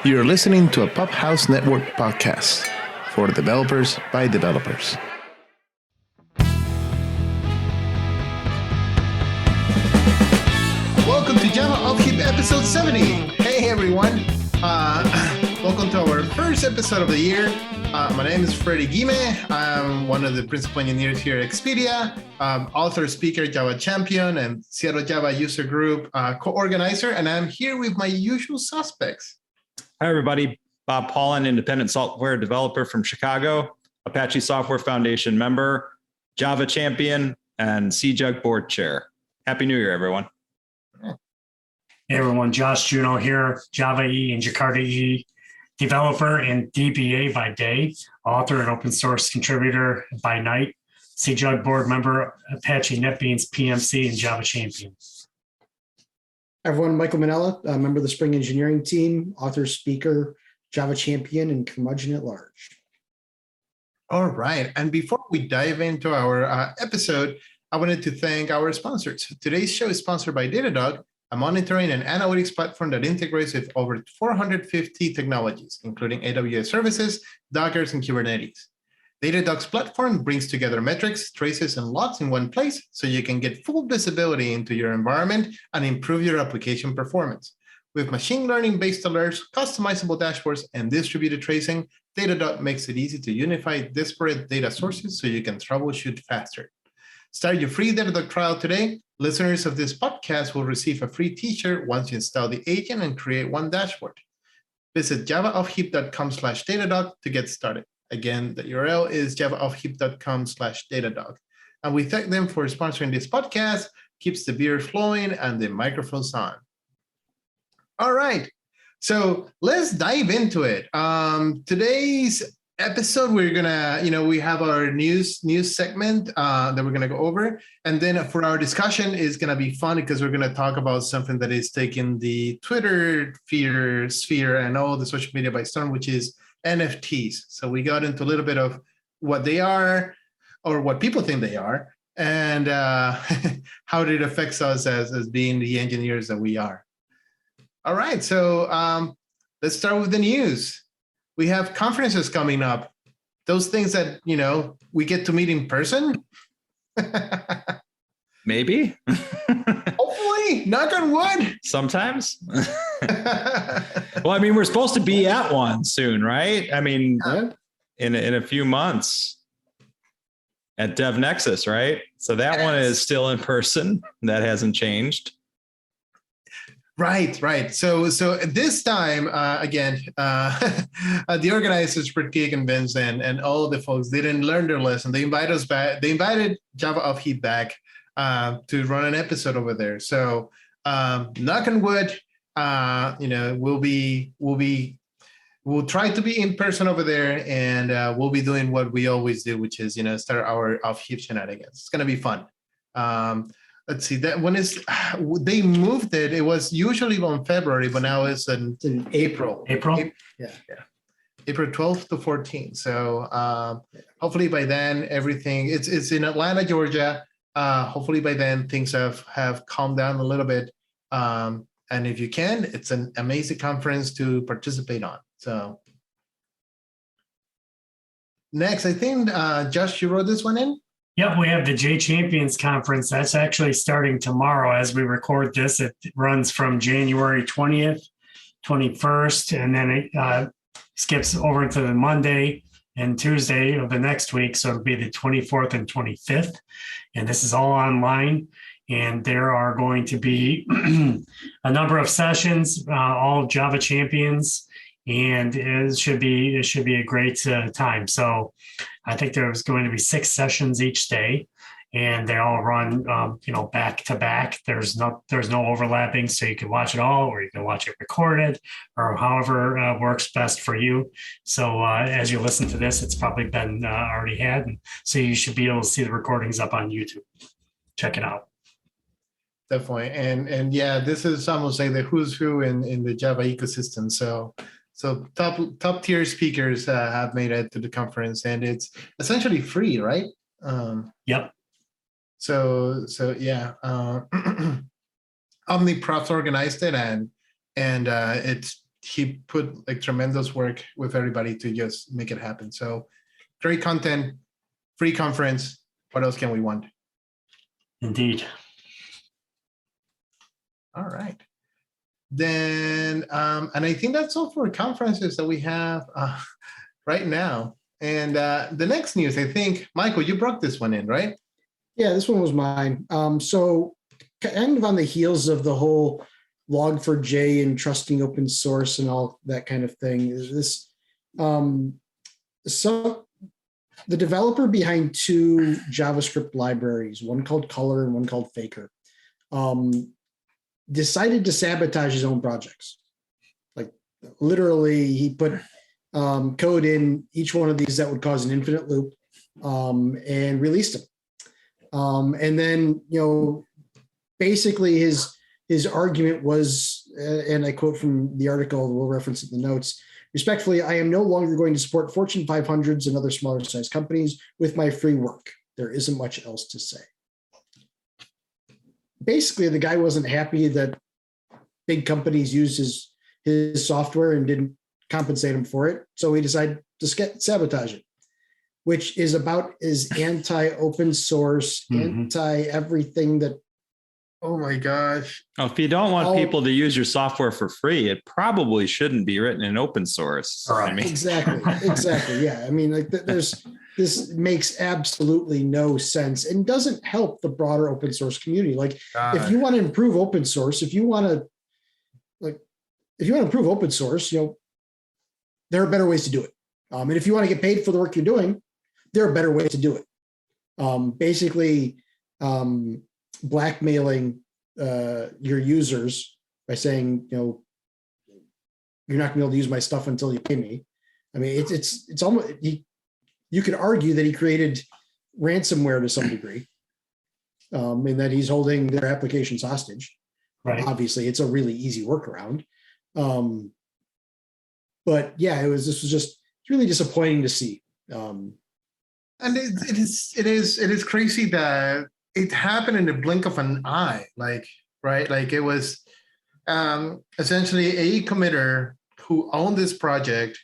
You're listening to a Pop House Network podcast for developers by developers. Welcome to Java OffHeap episode 70. Hey everyone. Welcome to our first episode of the year. My name is Freddy Guime. I'm one of the principal engineers here at Expedia, author, speaker, Java champion, and Seattle Java user group co-organizer. And I'm here with my usual suspects. Hi, everybody. Bob Paulin, independent software developer from Chicago, Apache Software Foundation member, Java champion, and CJUG board chair. Happy New Year, everyone. Hey, everyone. Josh Juno here, Java E and Jakarta E developer and DBA by day, author and open source contributor by night, CJUG board member, Apache NetBeans PMC, and Java champion. Everyone, Michael Manella, a member of the Spring Engineering team, author, speaker, Java champion, and curmudgeon at large. All right. And before we dive into our episode, I wanted to thank our sponsors. Today's show is sponsored by Datadog, a monitoring and analytics platform that integrates with over 450 technologies, including AWS services, Docker, and Kubernetes. Datadog's platform brings together metrics, traces, and logs in one place so you can get full visibility into your environment and improve your application performance. With machine learning-based alerts, customizable dashboards, and distributed tracing, Datadog makes it easy to unify disparate data sources so you can troubleshoot faster. Start your free Datadog trial today. Listeners of this podcast will receive a free t-shirt once you install the agent and create one dashboard. Visit javaoffheap.com/Datadog to get started. Again, the URL is javaoffheap.com/Datadog. And we thank them for sponsoring this podcast, keeps the beer flowing and the microphones on. All right, so let's dive into it. Today's episode, we're gonna, we have our news segment that we're gonna go over. And then for our discussion is gonna be fun because we're gonna talk about something that is taking the Twitter sphere and all the social media by storm, which is NFTs. So we got into a little bit of what they are or what people think they are and how it affects us as being the engineers that we are. All right, so let's start with the news. We have conferences coming up. Those things that, we get to meet in person. Maybe. Hopefully, knock on wood. Sometimes. Well, we're supposed to be at one soon, right? In a few months at Devnexus, right? So that one is still in person. That hasn't changed. Right. So this time, again, the organizers were pretty convinced, and all the folks didn't learn their lesson. They invited us back. They invited Java OffHeap back to run an episode over there. So knock on wood, we'll try to be in person over there, and we'll be doing what we always do, which is start our OffHeap shenanigans. It's gonna be fun. Let's see, that one is, they moved it. It was usually on February, but now it's in April. Yeah. April 12th to 14th. So hopefully by then everything, it's in Atlanta, Georgia. Hopefully by then things have calmed down a little bit. And if you can, it's an amazing conference to participate on. So next, I think, Josh, you wrote this one in? Yep, we have the jChampions conference. That's actually starting tomorrow as we record this. It runs from January 20th, 21st, and then it skips over to the Monday and Tuesday of the next week. So it'll be the 24th and 25th. And this is all online. And there are going to be a number of sessions, all Java champions. And it should be a great time. So I think there's going to be 6 sessions each day, and they all run, back to back. There's no overlapping, so you can watch it all, or you can watch it recorded, or however works best for you. So as you listen to this, it's probably been already had, and so you should be able to see the recordings up on YouTube. Check it out. Definitely, and yeah, this is almost like the who's who in the Java ecosystem. So top tier speakers have made it to the conference, and it's essentially free, right? Yep. So yeah, OmniProfs organized it, and it's he put like tremendous work with everybody to just make it happen. So great content, free conference. What else can we want? Indeed. All right. Then, and I think that's all for conferences that we have right now. And the next news, I think, Michael, you brought this one in, right? Yeah, this one was mine. So kind of on the heels of the whole Log4j and trusting open source and all that kind of thing, is this the developer behind two JavaScript libraries, one called Color and one called Faker, decided to sabotage his own projects. Like literally, he put code in each one of these that would cause an infinite loop and released them. And then, basically his argument was, and I quote from the article, we'll reference it in the notes, respectfully, I am no longer going to support Fortune 500s and other smaller size companies with my free work. There isn't much else to say. Basically, the guy wasn't happy that big companies used his software and didn't compensate him for it. So he decided to sabotage it, which is about as anti-open source, anti-everything that. Oh my gosh. Oh, if you don't want people to use your software for free, it probably shouldn't be written in open source. Right. Exactly. Yeah. I mean, like this makes absolutely no sense and doesn't help the broader open source community. Like if you want to improve open source, if you want to improve open source, there are better ways to do it. And if you want to get paid for the work you're doing, there are better ways to do it. Basically, blackmailing your users by saying, you're not going to be able to use my stuff until you pay me. I mean, it's almost, you could argue that he created ransomware to some degree, and that he's holding their applications hostage. Right. Obviously, it's a really easy workaround. But yeah, this was just really disappointing to see. And it is crazy that it happened in the blink of an eye, right? Like it was essentially a committer who owned this project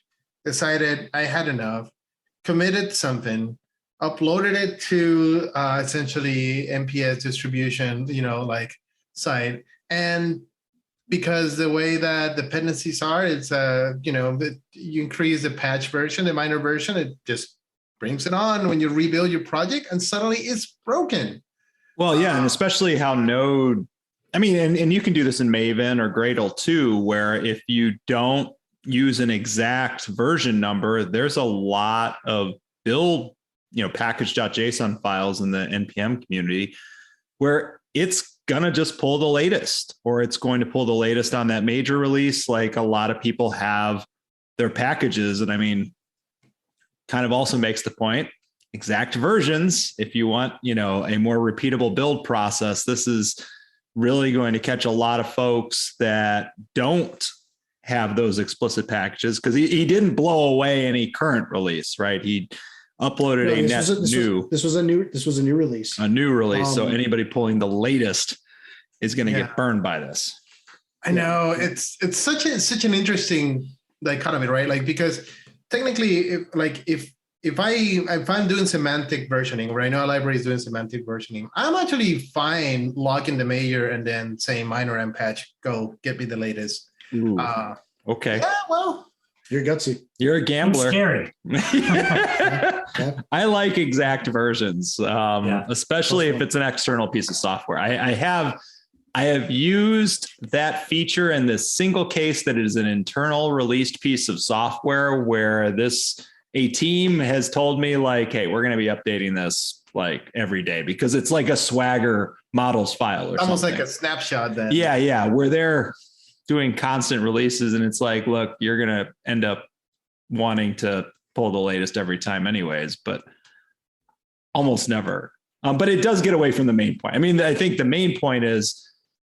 decided I had enough, committed something, uploaded it to essentially NPS distribution, site. And because the way that dependencies are, it's, you increase the patch version, the minor version, it just brings it on when you rebuild your project and suddenly it's broken. Well, yeah, and especially how Node, I mean, and you can do this in Maven or Gradle too, where if you don't use an exact version number, there's a lot of build, package.json files in the NPM community where it's going to just pull the latest, or it's going to pull the latest on that major release. Like a lot of people have their packages. And I mean, kind of also makes the point, exact versions. If you want, a more repeatable build process, this is really going to catch a lot of folks that don't have those explicit packages, because he didn't blow away any current release, right? He uploaded This was a new release. A new release. So anybody pulling the latest is going to get burned by this. I know it's such an interesting dichotomy, right? Like, because technically, if I'm doing semantic versioning, or I know a library is doing semantic versioning, I'm actually fine locking the major and then saying minor and patch, go get me the latest. Okay. Yeah, well, you're gutsy. You're a gambler. I'm scary. I like exact versions, especially if it's an external piece of software. I have used that feature in this single case that is an internal released piece of software where a team has told me like, hey, we're going to be updating this like every day because it's like a Swagger models file or almost something. like a snapshot then. Yeah. Where they're doing constant releases and it's like, look, you're going to end up wanting to pull the latest every time anyways, but almost never. But it does get away from the main point. I mean, I think the main point is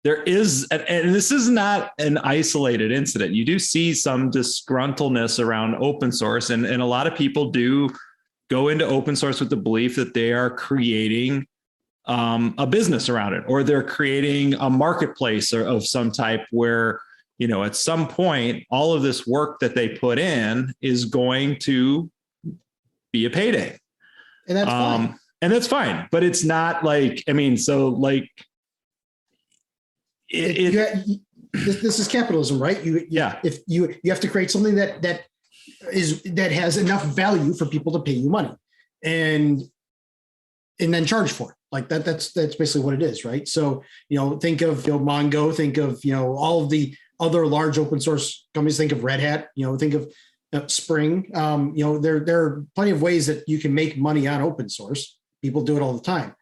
there is, and this is not an isolated incident. You do see some disgruntledness around open source, and a lot of people do go into open source with the belief that they are creating a business around it, or they're creating a marketplace of some type where, at some point, all of this work that they put in is going to be a payday. And that's fine. And that's fine. But it's not like, so like, this is capitalism, right? If you have to create something that has enough value for people to pay you money and then charge for it. Like that's basically what it is, right? So, think of Mongo, think of all of the other large open source companies, think of Red Hat, think of Spring. There are plenty of ways that you can make money on open source. People do it all the time.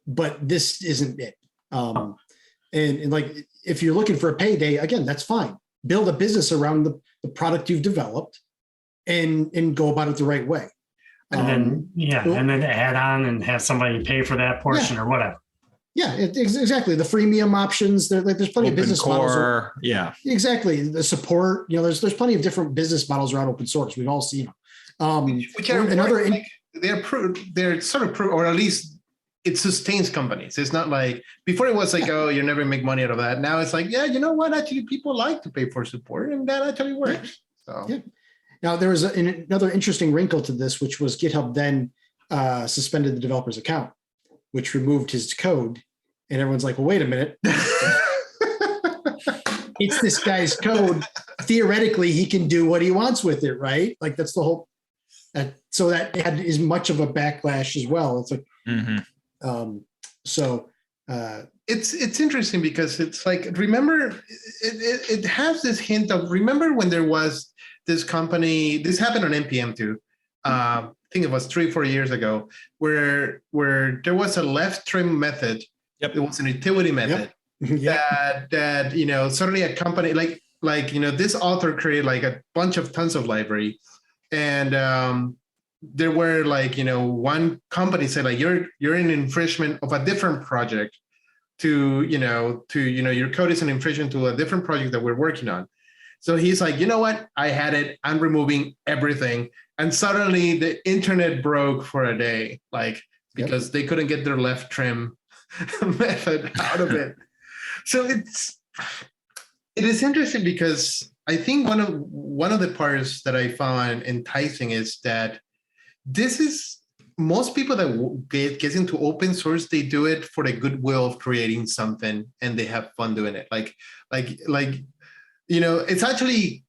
But this isn't it. And like, if you're looking for a payday, again, that's fine. Build a business around the product you've developed and go about it the right way. And then add on and have somebody pay for that portion or whatever. Yeah, exactly. The freemium options. There's plenty of business models. Yeah, exactly. The support. There's plenty of different business models around open source. We've all seen them. Which are they're sort of or at least it sustains companies. It's not like before it was like, oh, you never make money out of that. Now it's like, yeah, you know what? Actually, people like to pay for support, and that actually works. So. Yeah. Now, there was another interesting wrinkle to this, which was GitHub then suspended the developer's account, which removed his code. And everyone's like, well, wait a minute. It's this guy's code. Theoretically, he can do what he wants with it, right? Like, that's the whole. So that had as much of a backlash as well. It's like, it's interesting because it's like, remember, it has this hint of, remember when there was this company, this happened on NPM too. I think it was 3-4 years ago, where there was a left trim method. Yep. It was an utility method that suddenly a company like this author created like a bunch of tons of library, and there were like one company said like you're in infringement of a different project to your code is an infringement to a different project that we're working on. So he's like, you know what? I had it. I'm removing everything. And suddenly the internet broke for a day, like because they couldn't get their left trim method out of it. So it is interesting because I think one of the parts that I found enticing is that most people that get into open source, they do it for the goodwill of creating something and they have fun doing it. Like it's actually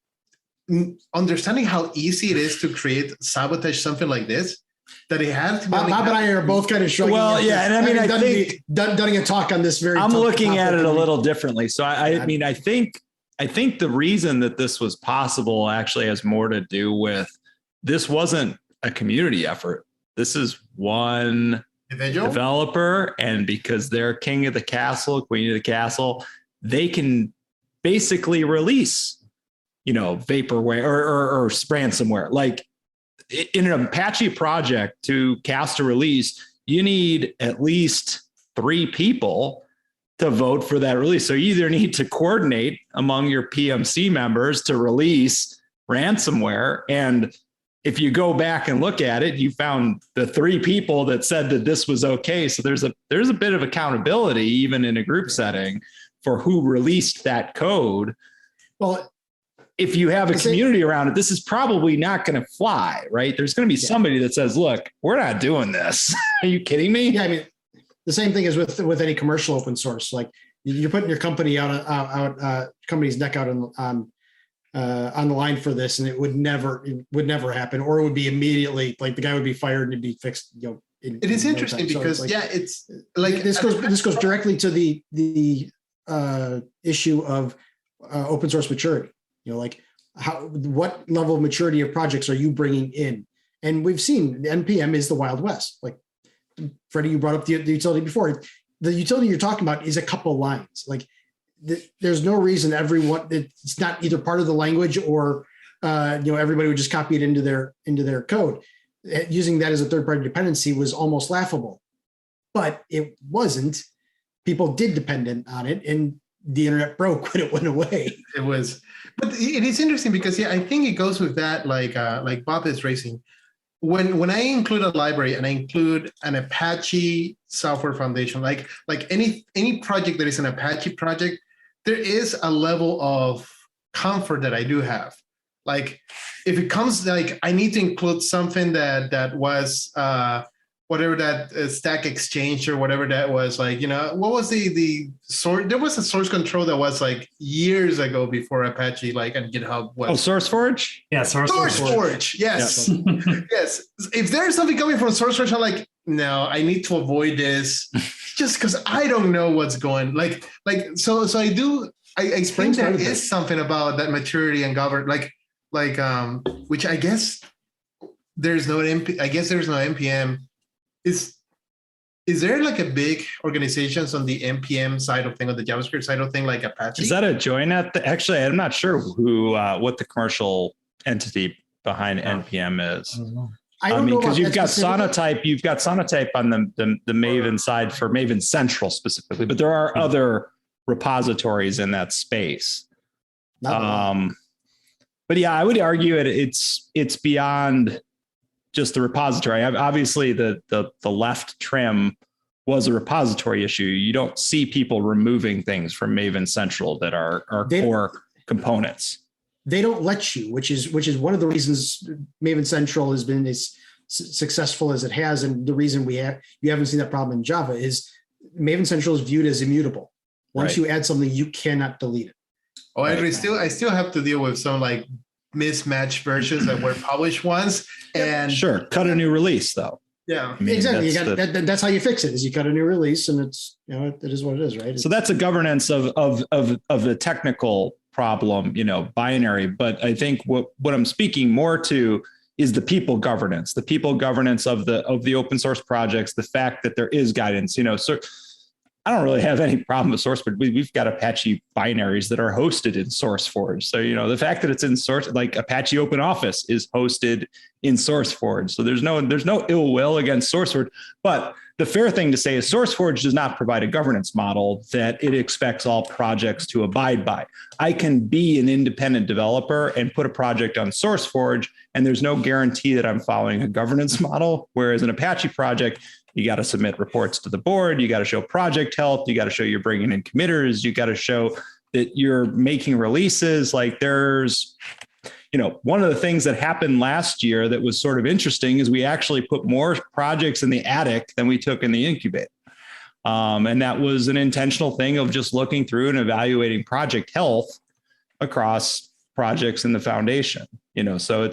understanding how easy it is to sabotage something like this, that it has to be. Bob and I are both kind of shrugging. Well, yeah, and I think done a talk on this very. I'm looking at it a little differently. So I think the reason that this was possible actually has more to do with this wasn't a community effort. This is one developer, and because they're king of the castle, queen of the castle, they can basically release, vaporware or ransomware. Like in an Apache project to cast a release, you need at least 3 people to vote for that release. So you either need to coordinate among your PMC members to release ransomware. And if you go back and look at it, you found the 3 people that said that this was okay. So there's a bit of accountability, even in a group setting, for who released that code. Well, if you have a community around it, this is probably not going to fly, right? There's going to be somebody that says, look, we're not doing this. Are you kidding me? Yeah. I mean, the same thing is with any commercial open source. Like you're putting your company company's neck out on the line for this, and it would never happen, or it would be immediately like the guy would be fired and it'd be fixed. It is interesting because it's like this goes directly to the issue of open source maturity. What level of maturity of projects are you bringing in? And we've seen the NPM is the Wild West. Like Freddie, you brought up the utility before. The utility you're talking about is a couple lines. Like there's no reason it's not either part of the language or everybody would just copy it into their code. Using that as a third-party dependency was almost laughable, but it wasn't. People did depend on it, and the internet broke when it went away. It was, but it is interesting because I think it goes with that, like Bob is raising. When I include a library and I include an Apache software foundation, like any project that is an Apache project, there is a level of comfort that I do have. Like if it comes like I need to include something that was whatever that stack exchange or whatever that was, like, you know, what was the source? There was a source control that was like years ago before Apache, like, and GitHub was. Oh, SourceForge? Yeah, SourceForge. Yes. Yes. If there's something coming from SourceForge, I'm like, no, I need to avoid this just because I don't know what's going so I think there is something about that maturity and govern which I guess there's no NPM. Is there like a big organizations on the NPM side of thing, on the JavaScript side of thing, like Apache? Is that a join at actually, I'm not sure what the commercial entity behind NPM is. I don't know because you've got Sonatype on the Maven side for Maven Central specifically, but there are other repositories in that space. But yeah, I would argue it's beyond just the repository. Obviously, the left trim was a repository issue. You don't see people removing things from Maven Central that are core components. They don't let you, which is one of the reasons Maven Central has been as successful as it has, and the reason you haven't seen that problem in Java is Maven Central is viewed as immutable. Once you add something, you cannot delete it. Oh, I still have to deal with some like mismatched versions that were published once. And sure, cut a new release though. Yeah, I mean, exactly. That's how you fix it. Is you cut a new release, and it's, you know, it is what it is, right? So that's a governance of the technical problem, you know, binary. But I think what I'm speaking more to is the people governance of the open source projects. The fact that there is guidance, you know, so. I don't really have any problem with source, but we've got Apache binaries that are hosted in SourceForge. So, you know, the fact that it's in source, like Apache Open Office is hosted in SourceForge. So there's no ill will against SourceForge. But the fair thing to say is SourceForge does not provide a governance model that it expects all projects to abide by. I can be an independent developer and put a project on SourceForge, and there's no guarantee that I'm following a governance model. Whereas an Apache project, you got to submit reports to the board. You got to show project health. You got to show you're bringing in committers. You got to show that you're making releases. Like there's, you know, one of the things that happened last year that was sort of interesting is we actually put more projects in the attic than we took in the incubator. And that was an intentional thing of just looking through and evaluating project health across projects in the foundation. You know, so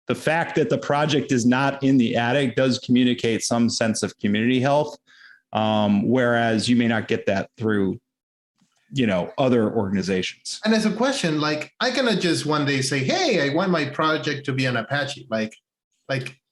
the fact that the project is not in the attic does communicate some sense of community health, whereas you may not get that through, you know, other organizations. And as a question, like I cannot just one day say, "Hey, I want my project to be an Apache." Like.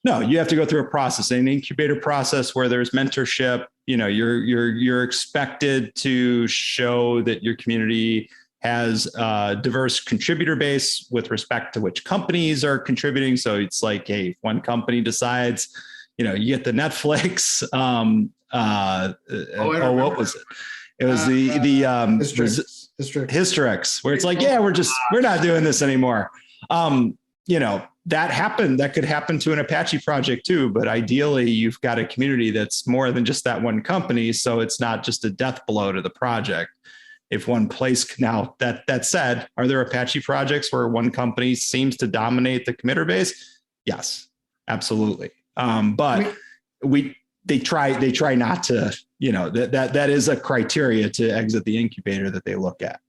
No, you have to go through a process, an incubator process where there's mentorship. You know, you're expected to show that your community has a diverse contributor base with respect to which companies are contributing. So it's like, hey, if one company decides, you know, you get the Netflix, what was it? It was Hystrix, where it's like, yeah, we're not doing this anymore. You know, that could happen to an Apache project too, but ideally you've got a community that's more than just that one company. So it's not just a death blow to the project. If one place now that said, are there Apache projects where one company seems to dominate the committer base? Yes, absolutely. But they try not to, you know, that is a criteria to exit the incubator that they look at.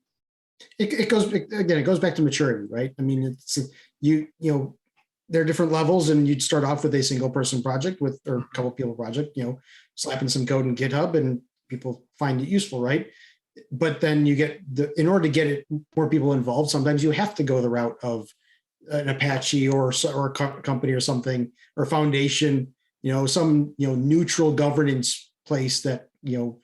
It goes back to maturity, right? I mean, it's you know, there are different levels, and you'd start off with a single person project or a couple people project, you know, slapping some code in GitHub and people find it useful, right? But then you get in order to get it more people involved, sometimes you have to go the route of an Apache or a company or something, or foundation, you know, some, you know, neutral governance place that, you know,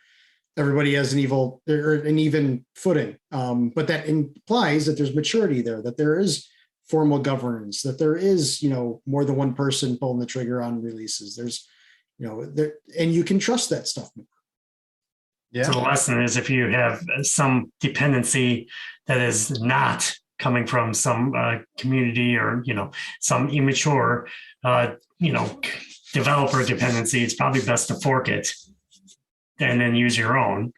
everybody has an even footing. But that implies that there's maturity there, that there is formal governance, that there is, you know, more than one person pulling the trigger on releases. There's, you know, and you can trust that stuff more. Yeah. So the lesson is, if you have some dependency that is not coming from some community or, you know, some immature, you know, developer dependency, it's probably best to fork it and then use your own.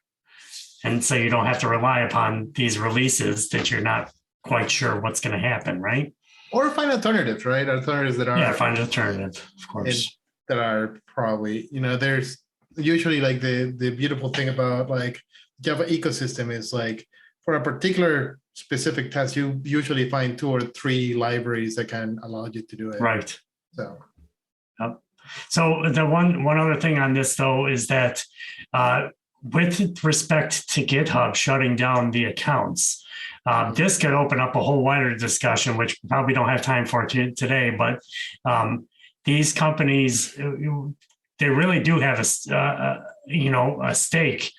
And so you don't have to rely upon these releases that you're not quite sure what's going to happen, right? Or find alternatives, right? Alternatives that are find an alternative, of course. That are probably, there's usually like the beautiful thing about like Java ecosystem is like for a particular specific task, you usually find 2 or 3 libraries that can allow you to do it. Right. So. Yep. So the one other thing on this though is that with respect to GitHub shutting down the accounts, this could open up a whole wider discussion, which we probably don't have time for today. But these companies, they really do have a stake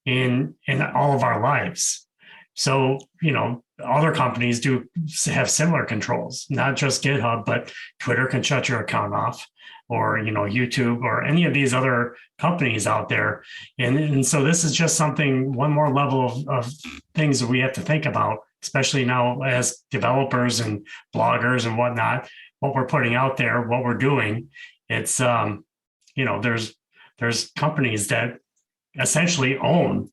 in all of our lives. So other companies do have similar controls, not just GitHub, but Twitter can shut your account off, or YouTube, or any of these other companies out there. And so this is just one more level of things that we have to think about, especially now as developers and bloggers and whatnot, what we're putting out there, what we're doing. It's, there's companies that essentially own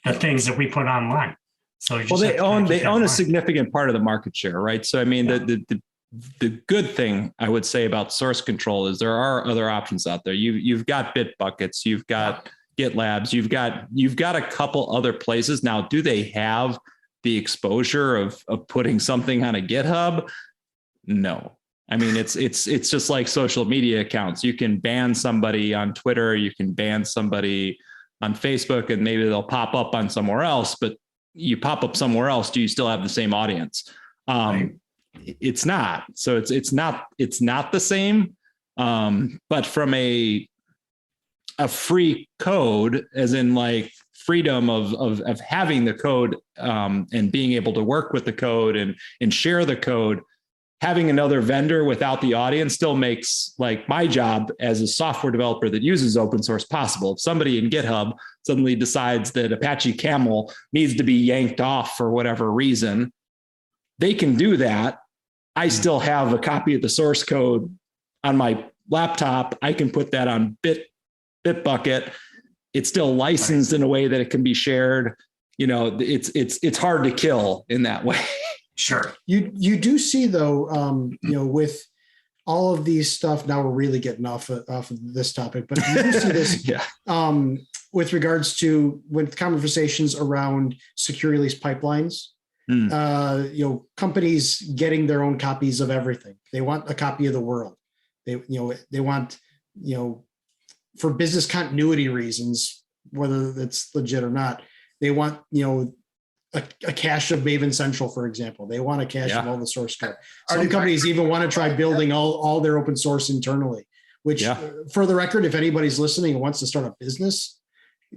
the things that we put online. So they own a significant part of the market share, right? So I mean, the good thing I would say about source control is there are other options out there. You've got Bitbuckets, you've got GitLabs, you've got a couple other places. Now, do they have the exposure of putting something on a GitHub? No. I mean, it's just like social media accounts. You can ban somebody on Twitter, you can ban somebody on Facebook, and maybe they'll pop up on somewhere else, but you pop up somewhere else, do you still have the same audience? Right. It's not. So it's not the same. But from a free code, as in like freedom of having the code and being able to work with the code and share the code, having another vendor without the audience still makes like my job as a software developer that uses open source possible. If somebody in GitHub suddenly decides that Apache Camel needs to be yanked off for whatever reason, they can do that. I still have a copy of the source code on my laptop. I can put that on Bitbucket. It's still licensed in a way that it can be shared. It's hard to kill in that way. Sure. You do see though, with all of these stuff, now we're really getting off of this topic, but you do see this with regards to with conversations around secure release pipelines. Companies getting their own copies of everything. They want a copy of the world. They want, for business continuity reasons, whether that's legit or not, they want, a cache of Maven Central, for example. They want a cache of all the source code. Some companies even want to try building all their open source internally, which for the record, if anybody's listening and wants to start a business,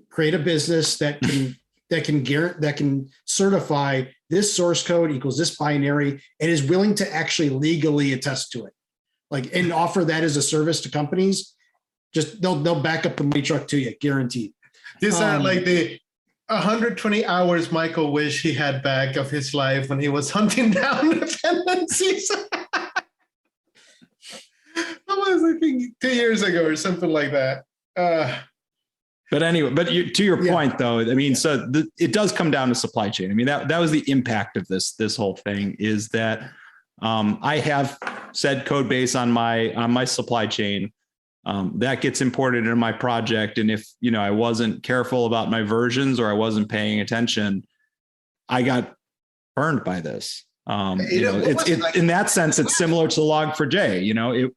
create a business that can certify this source code equals this binary and is willing to actually legally attest to it, and offer that as a service to companies. Just they'll back up the money truck to you, guaranteed. These are like the 120 hours Michael wished he had back of his life when he was hunting down dependencies. That was, I think, 2 years ago or something like that. But anyway, to your point, though, I mean, so it does come down to supply chain. I mean, that was the impact of this whole thing is that I have said code base on my supply chain. That gets imported into my project. And if, I wasn't careful about my versions or I wasn't paying attention, I got burned by this. It's in that sense, it's similar to Log4j.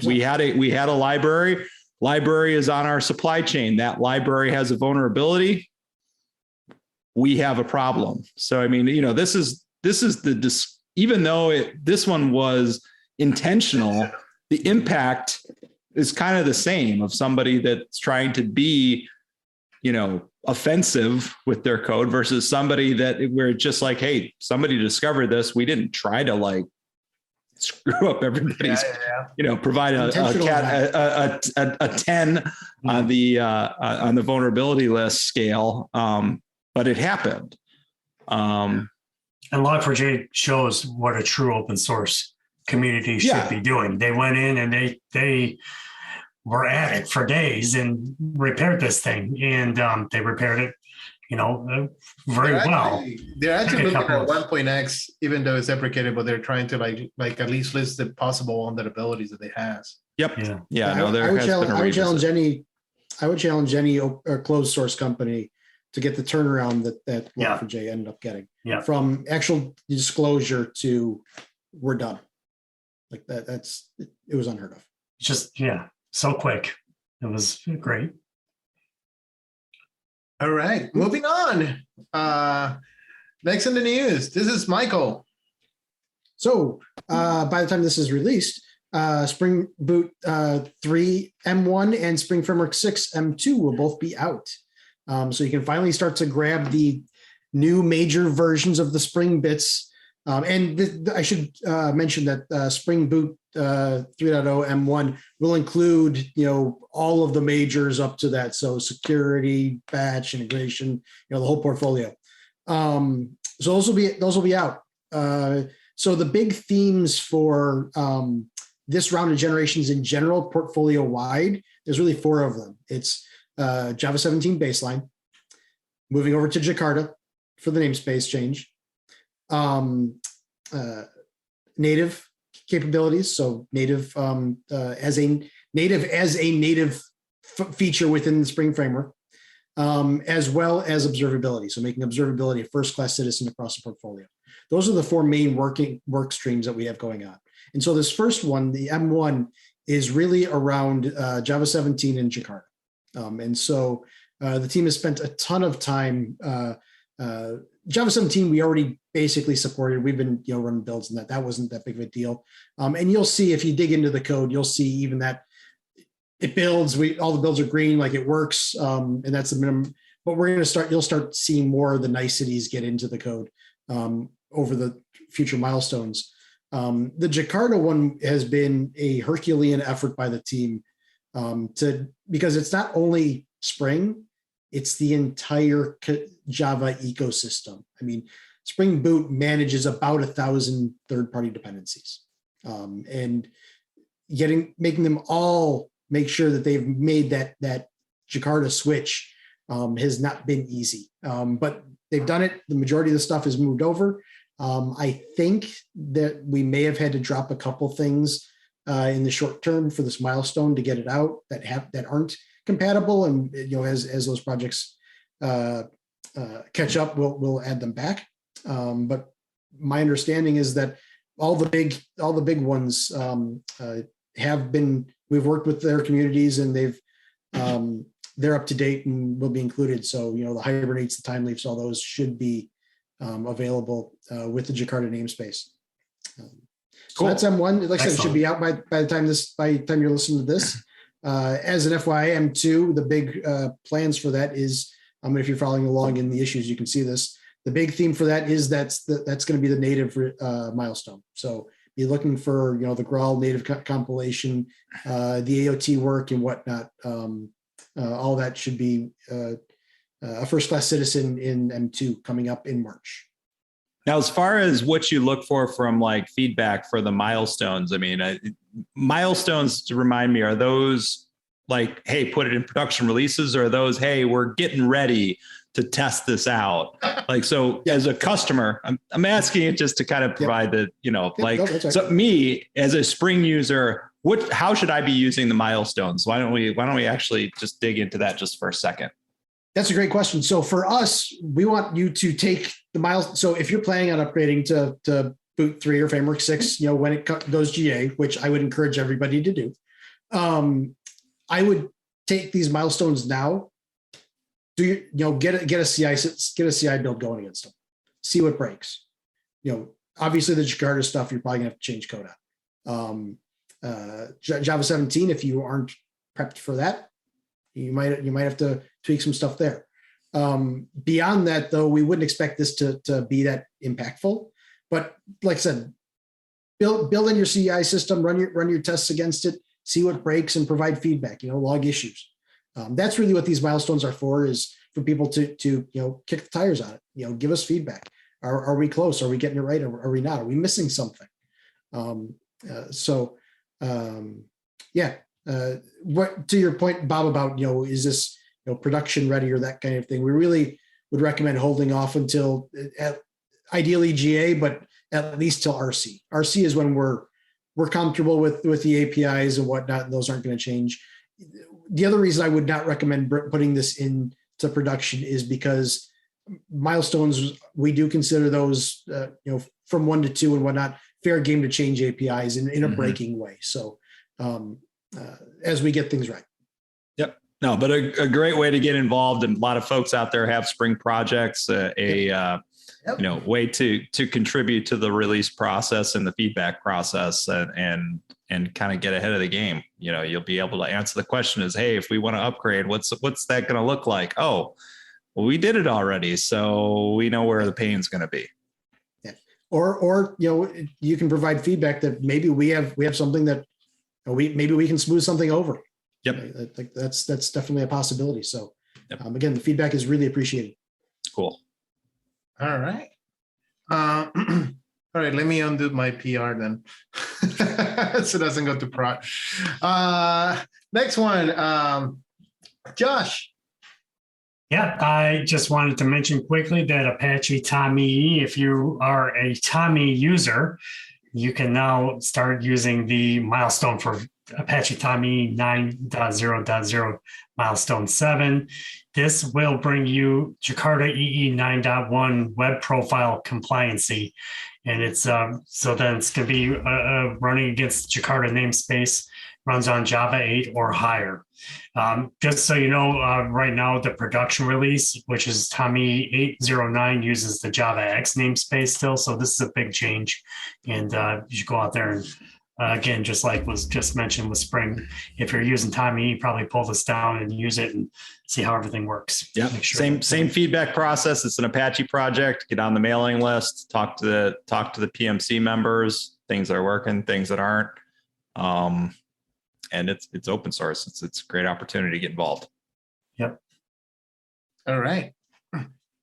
We had a library. Library is on our supply chain. That library has a vulnerability. We have a problem. So, I mean, this is even though this one was intentional, the impact is kind of the same of somebody that's trying to be, offensive with their code versus somebody where it's just like, hey, somebody discovered this. We didn't try to screw up everybody's, provide a 10 on the vulnerability list scale. But it happened. And Log4j shows what a true open source community should be doing. They went in and they were at it for days and repaired this thing. And they repaired it, very well. They're actually A looking couple at of- 1.x, even though it's deprecated, but they're trying to like at least list the possible vulnerabilities that they has. Yep. Yeah. Yeah. No, there has been a I would challenge revisit. any closed source company to get the turnaround that Yeah. Log4j ended up getting. Yeah. From actual disclosure to we're done. Like that. It was unheard of. Just, so quick. It was great. All right, moving on. Next in the news, this is Michael. So by the time this is released, Spring Boot 3 M1 and Spring Framework 6 M2 will both be out. So you can finally start to grab the new major versions of the Spring bits. I should mention that Spring Boot 3.0 M1 will include, all of the majors up to that. So security, batch, integration, the whole portfolio. So those will be out. So the big themes for this round of generations in general, portfolio wide, there's really 4 of them. It's Java 17 baseline, moving over to Jakarta for the namespace change, native capabilities. So native as a native feature within the Spring framework, as well as observability. So making observability a first-class citizen across the portfolio. Those are the 4 main work streams that we have going on. And so this first one, the M1, is really around Java 17 and Jakarta. And so the team has spent a ton of time. Java 17, we already basically supported. We've been running builds and that wasn't that big of a deal. And you'll see if you dig into the code, you'll see even that it builds. All the builds are green, like it works, and that's the minimum. But you'll start seeing more of the niceties get into the code over the future milestones. The Jakarta one has been a Herculean effort by the team because it's not only Spring, it's the entire Java ecosystem. I mean, Spring Boot manages about 1,000 third-party dependencies, and making them all make sure that they've made that Jakarta switch has not been easy. But they've done it. The majority of the stuff has moved over. I think that we may have had to drop a couple things in the short term for this milestone to get it out that aren't compatible. And as those projects catch up, we'll add them back. But my understanding is that all the big ones have been. We've worked with their communities, and they're up to date and will be included. So the hibernates, the time leaps, all those should be available with the Jakarta namespace. So that's M1. Like I said, it should be out by the time you're listening to this. As an FYI, M2, the big plans for that is, if you're following along in the issues, you can see this. The big theme for that is that's going to be the native milestone. So be looking for the Graal native compilation, the AOT work and whatnot. All that should be a first-class citizen in M2 coming up in March. Now, as far as what you look for from like feedback for the milestones, I mean, milestones, to remind me, are those like, hey, put it in production releases, or are those, hey, we're getting ready to test this out? Like, so as a customer, I'm asking it just to kind of provide the, so me as a Spring user, how should I be using the milestones? Why don't we actually just dig into that just for a second? That's a great question. So for us, we want you to take the miles. So if you're planning on upgrading to Boot 3 or Framework 6, when it goes GA, which I would encourage everybody to do, I would take these milestones now. Get a CI build going against them. See what breaks. Obviously the Jakarta stuff you're probably gonna have to change code on. Java 17, if you aren't prepped for that, you might have to tweak some stuff there. Beyond that, though, we wouldn't expect this to be that impactful. But like I said, build in your CI system, run your tests against it, see what breaks, and provide feedback. Log issues. That's really what these milestones are for. Is for people to kick the tires on it. Give us feedback. Are we close? Are we getting it right? Or are we not? Are we missing something? What to your point, Bob, about is this production ready or that kind of thing? We're would recommend holding off until ideally GA, but at least till RC. RC is when we're comfortable with the APIs and whatnot, and those aren't going to change. The other reason I would not recommend putting this into production is because milestones, we do consider those, from 1 to 2 and whatnot, fair game to change APIs in a breaking way. So as we get things right. Yep. No, but a great way to get involved. And a lot of folks out there have spring projects, way to contribute to the release process and the feedback process and kind of get ahead of the game. You'll be able to answer the question is, hey, if we want to upgrade, what's that going to look like? Oh, well, we did it already, so we know where the pain's going to be. Yeah. Or you can provide feedback that maybe we have something that maybe we can smooth something over. Yep. I think that's definitely a possibility. So again, the feedback is really appreciated. Cool. All right. All right, let me undo my PR then. So it doesn't go to prod. Next one, Josh. Yeah, I just wanted to mention quickly that Apache Tommy, if you are a Tommy user, you can now start using the milestone for Apache Tommy 9.0.0 milestone 7. This will bring you Jakarta EE 9.1 web profile compliancy. And it's so then it's going to be running against Jakarta namespace, runs on Java 8 or higher. Just so you know, right now the production release, which is Tommy 809, uses the Java X namespace still. So this is a big change. And you should go out there and again, just like was just mentioned with Spring, if you're using Tommy, you probably pull this down and use it and see how everything works. Yeah, same feedback process. It's an Apache project. Get on the mailing list. Talk to the PMC members. Things that are working, things that aren't. And it's open source. It's a great opportunity to get involved. Yep. All right.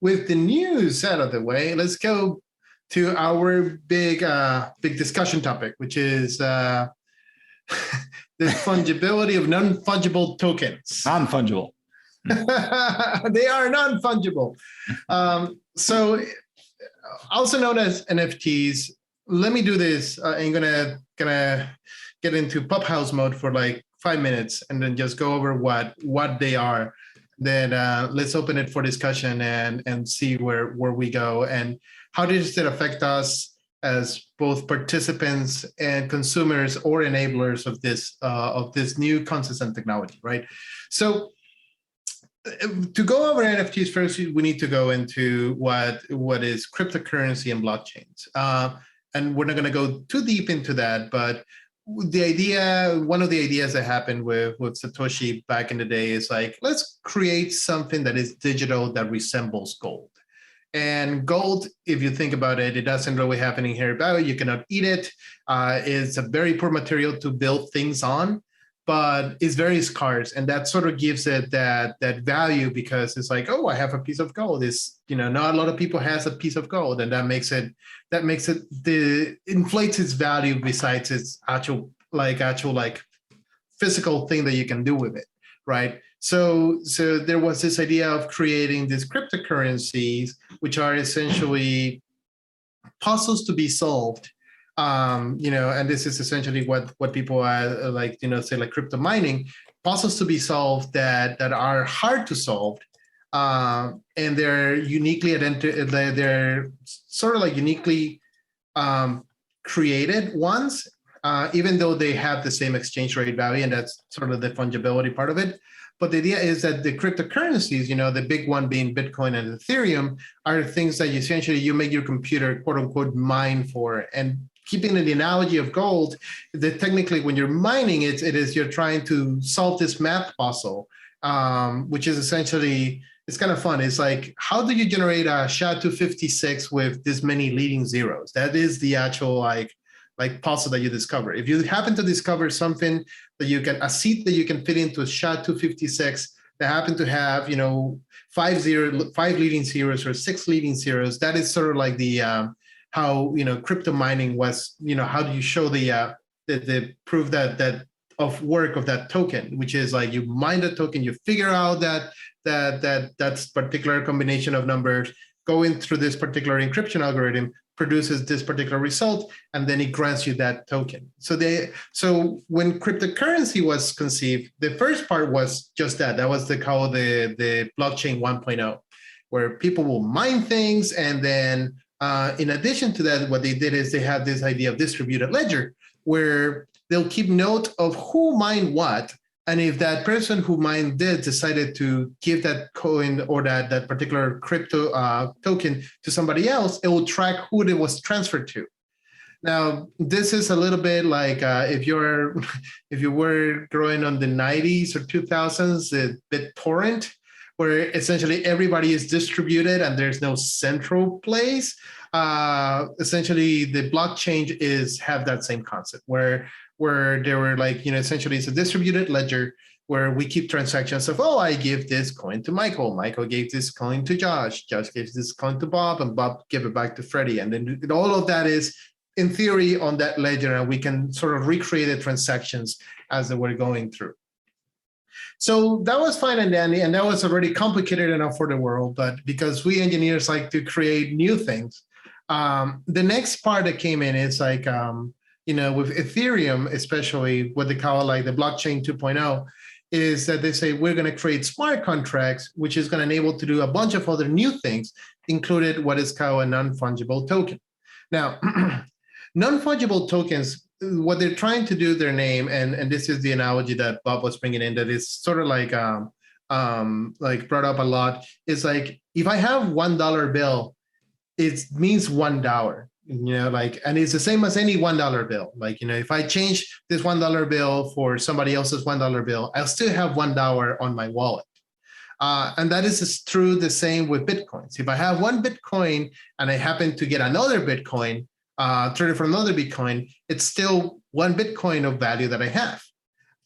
With the news out of the way, let's go to our big discussion topic, which is the fungibility of non-fungible tokens. Non-fungible. They are non-fungible. So also known as NFTs. Let me do this. I'm gonna get into pop house mode for like 5 minutes and then just go over what they are. Then let's open it for discussion and see where we go and how does it affect us as both participants and consumers or enablers of this new concepts and technology, right? So to go over NFTs first, we need to go into what is cryptocurrency and blockchains. And we're not going to go too deep into that, but one of the ideas that happened with Satoshi back in the day is like, let's create something that is digital that resembles gold. And gold, if you think about it, it doesn't really have any inherent value. You cannot eat it. It's a very poor material to build things on, but it's very scarce. And that sort of gives it that value because it's like, oh, I have a piece of gold. Not a lot of people has a piece of gold. And that makes it inflates its value besides its actual physical thing that you can do with it, right? So there was this idea of creating these cryptocurrencies, which are essentially puzzles to be solved. And this is essentially what people are say like crypto mining, puzzles to be solved that are hard to solve. And they're uniquely they're sort of like uniquely created ones, even though they have the same exchange rate value, and that's sort of the fungibility part of it. But the idea is that the cryptocurrencies, the big one being Bitcoin and Ethereum, are things that you make your computer, quote unquote, mine for. And keeping in the analogy of gold, that technically when you're mining it, you're trying to solve this math puzzle, which is essentially, it's kind of fun. It's like, how do you generate a SHA-256 with this many leading zeros? That is the actual like puzzle that you discover. If you happen to discover something that a seed that you can fit into a SHA-256 that happen to have, 5 leading zeros or 6 leading zeros, that is sort of like the how crypto mining was. How do you show the proof that of work of that token, which is like you mine the token, you figure out that's particular combination of numbers, going through this particular encryption algorithm, produces this particular result, and then it grants you that token. So when cryptocurrency was conceived, the first part was just that. That was the blockchain 1.0, where people will mine things, and then in addition to that, what they did is they had this idea of distributed ledger, where they'll keep note of who mined what. And if that person who mined this decided to give that coin or that particular crypto token to somebody else, it will track who it was transferred to. Now, this is a little bit like if you were growing on the 90s or 2000s, the BitTorrent, where essentially everybody is distributed and there's no central place. Essentially, the blockchain have that same concept where they were like, essentially it's a distributed ledger where we keep transactions of, I give this coin to Michael gave this coin to Josh gave this coin to Bob, and Bob gave it back to Freddie. And then all of that is, in theory, on that ledger, and we can sort of recreate the transactions as they were going through. So that was fine and dandy, and that was already complicated enough for the world. But because we engineers like to create new things, the next part that came in is like, with Ethereum, especially what they call like the blockchain 2.0, is that they say we're going to create smart contracts, which is going to enable to do a bunch of other new things, included what is called a non-fungible token. Now, non-fungible tokens, what they're trying to do, their name, and this is the analogy that Bob was bringing in, that is sort of like brought up a lot, is like, if I have $1 bill, it means $1. And it's the same as any $1 bill. Like, if I change this $1 bill for somebody else's $1 bill, I'll still have $1 on my wallet. And that is true the same with Bitcoins. If I have one Bitcoin and I happen to get another Bitcoin, traded for another Bitcoin, it's still one Bitcoin of value that I have.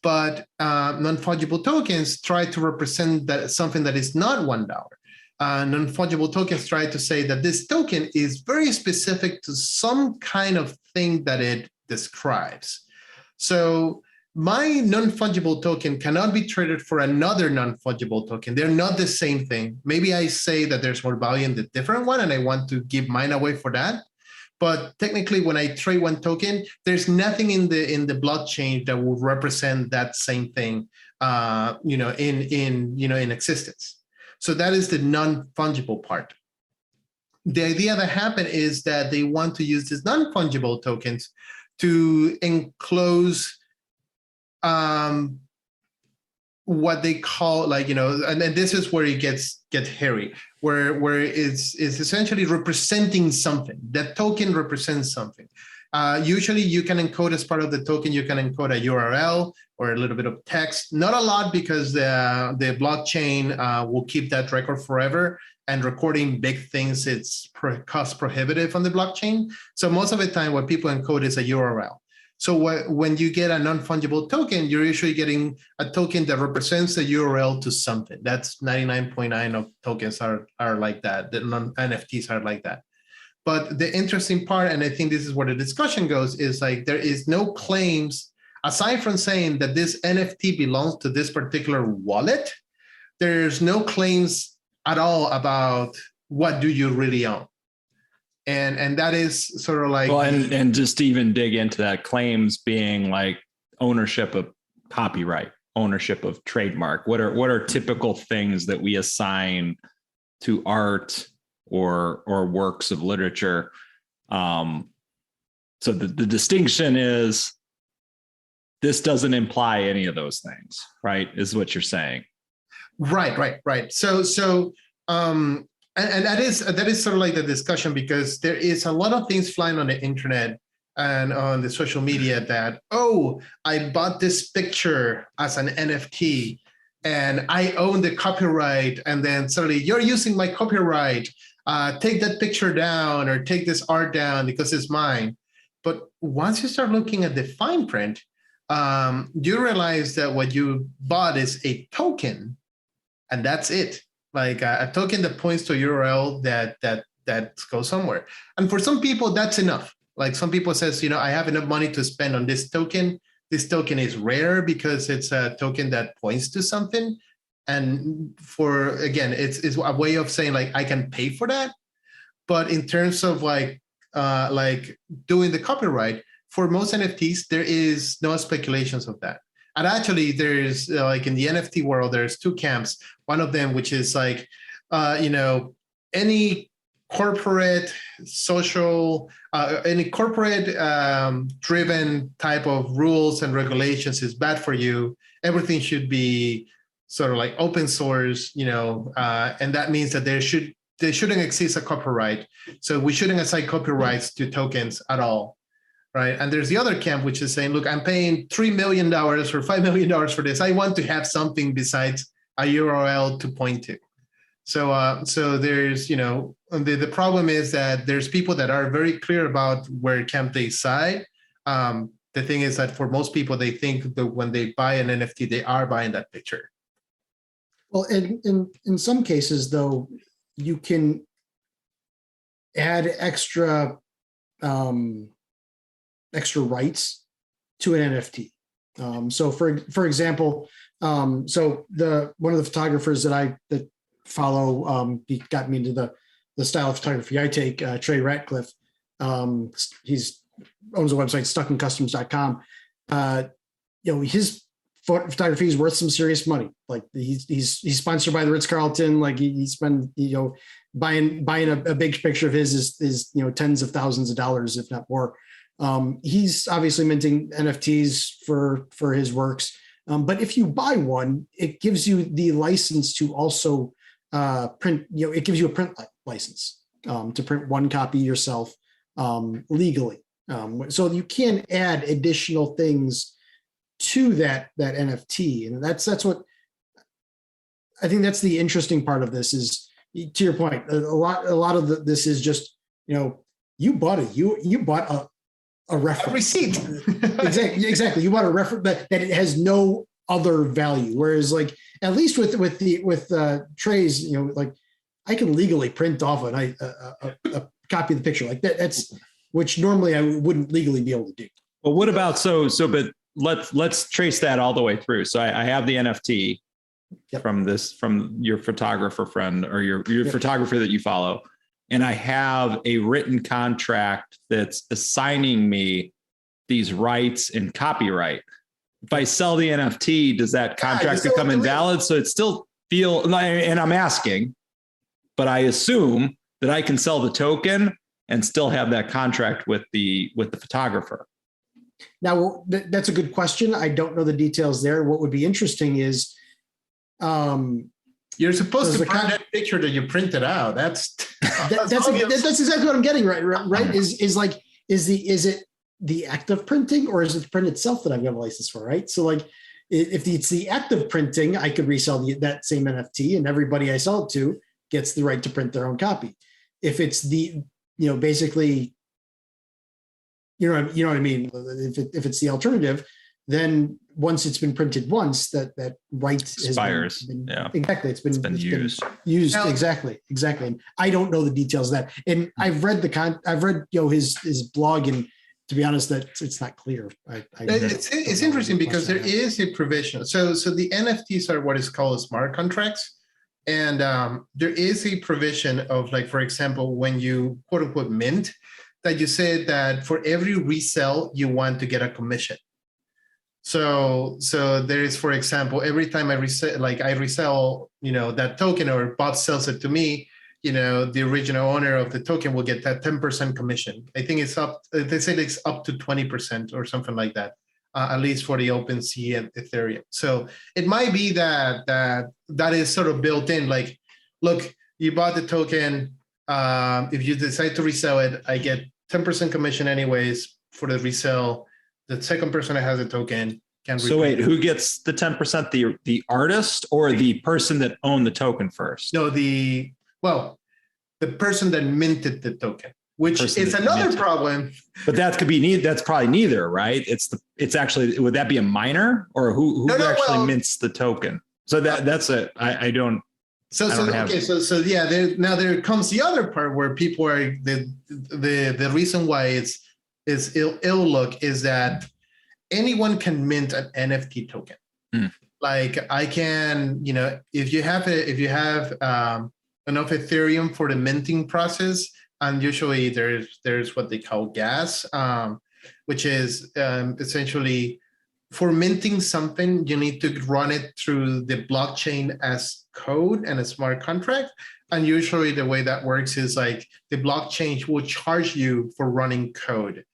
But non-fungible tokens try to represent that something that is not $1. Non-fungible tokens try to say that this token is very specific to some kind of thing that it describes. So my non-fungible token cannot be traded for another non-fungible token. They're not the same thing. Maybe I say that there's more value in the different one and I want to give mine away for that. But technically, when I trade one token, there's nothing in the blockchain that will represent that same thing, in existence. So that is the non-fungible part. The idea that happened is that they want to use these non-fungible tokens to enclose what they call, and this is where it gets hairy, where it's essentially representing something. That token represents something. Usually you can encode, as part of the token, you can encode a URL or a little bit of text. Not a lot, because the blockchain will keep that record forever, and recording big things, it's cost prohibitive on the blockchain. So most of the time what people encode is a URL. So when you get a non-fungible token, you're usually getting a token that represents the URL to something. That's 99.9% of tokens are like that. The NFTs are like that. But the interesting part, and I think this is where the discussion goes, is like there is no claims, aside from saying that this NFT belongs to this particular wallet, there's no claims at all about what do you really own. And that is sort of like... Well, and just even dig into that, claims being like ownership of copyright, ownership of trademark. What are typical things that we assign to art or works of literature? So the distinction is, this doesn't imply any of those things, right? Is what you're saying. Right. So and that is sort of like the discussion, because there is a lot of things flying on the internet and on the social media that, I bought this picture as an NFT and I own the copyright, and then suddenly you're using my copyright. Take that picture down, or take this art down because it's mine. But once you start looking at the fine print, you realize that what you bought is a token, and that's it. Like a token that points to a URL that goes somewhere. And for some people, that's enough. Like some people says, I have enough money to spend on this token. this token is rare because it's a token that points to something. And again, it's a way of saying like, I can pay for that. But in terms of like doing the copyright, for most NFTs, there is no speculations of that. And actually, there's like in the NFT world, there's two camps. One of them, which is like, any corporate, social, any corporate driven type of rules and regulations is bad for you. Everything should be sort of like open source, and that means that there shouldn't exist a copyright. So we shouldn't assign copyrights to tokens at all. Right. And there's the other camp, which is saying, look, I'm paying $3 million or $5 million for this. I want to have something besides a URL to point to. So there's, the problem is that there's people that are very clear about where camp they side. The thing is that for most people, they think that when they buy an NFT, they are buying that picture. Well, in some cases, though, you can add extra rights to an NFT. So for example, so one of the photographers that follow, he got me into the style of photography I take, Trey Ratcliffe. He's owns a website, stuckincustoms.com. His photography is worth some serious money. Like he's sponsored by the Ritz-Carlton. Like he's been, buying a big picture of his is tens of thousands of dollars, if not more. He's obviously minting NFTs for his works. But if you buy one, it gives you the license to also print, it gives you a print license to print one copy yourself legally. So you can add additional things to that NFT. And that's what I think that's the interesting part of this is, to your point, a lot of this is just, you bought a reference. A receipt. Exactly. You want a reference that it has no other value. Whereas like, at least with Trey's, like I can legally print off a copy of the picture like that. That's which normally I wouldn't legally be able to do. Well, what about, but let's trace that all the way through. So I have the NFT from your photographer friend or your photographer that you follow. And I have a written contract that's assigning me these rights and copyright. If I sell the NFT, does that contract become invalid? So it still and I'm asking, but I assume that I can sell the token and still have that contract with the photographer. Now, that's a good question. I don't know the details there. What would be interesting is, you're supposed to print that picture that you printed out. That's exactly what I'm getting. Right. Is it the act of printing or is it the print itself that I've got a license for? Right. So like, if it's the act of printing, I could resell that same NFT, and everybody I sell it to gets the right to print their own copy. If it's basically, you know what I mean. If it's the alternative, then once it's been printed once, that right expires. Exactly. It's been used. Now, exactly. And I don't know the details of that. And I've read his blog, and to be honest, that it's not clear. It's interesting because there is a provision. So the NFTs are what is called smart contracts. And there is a provision of, like, for example, when you quote unquote mint, that you said that for every resell, you want to get a commission. So there is, for example, every time I resell, that token, or bot sells it to me, the original owner of the token will get that 10% commission. I think it's they say it's up to 20% or something like that, at least for the OpenSea and Ethereum. So it might be that is sort of built in, like, look, you bought the token. If you decide to resell it, I get 10% commission anyways for the resell. The second person that has a token can. So wait, who gets the 10%? The artist or the person that owned the token first? No, the person that minted the token, which is another problem. But that could be that's probably neither, right? It's actually, would that be a miner, or who mints the token? So that's it. I don't. So there comes the other part where people are the reason why it's ill look is that anyone can mint an NFT token. Like I can, if you have enough Ethereum for the minting process, and usually there's what they call gas, which is essentially for minting something, you need to run it through the blockchain as code and a smart contract. And usually the way that works is like the blockchain will charge you for running code.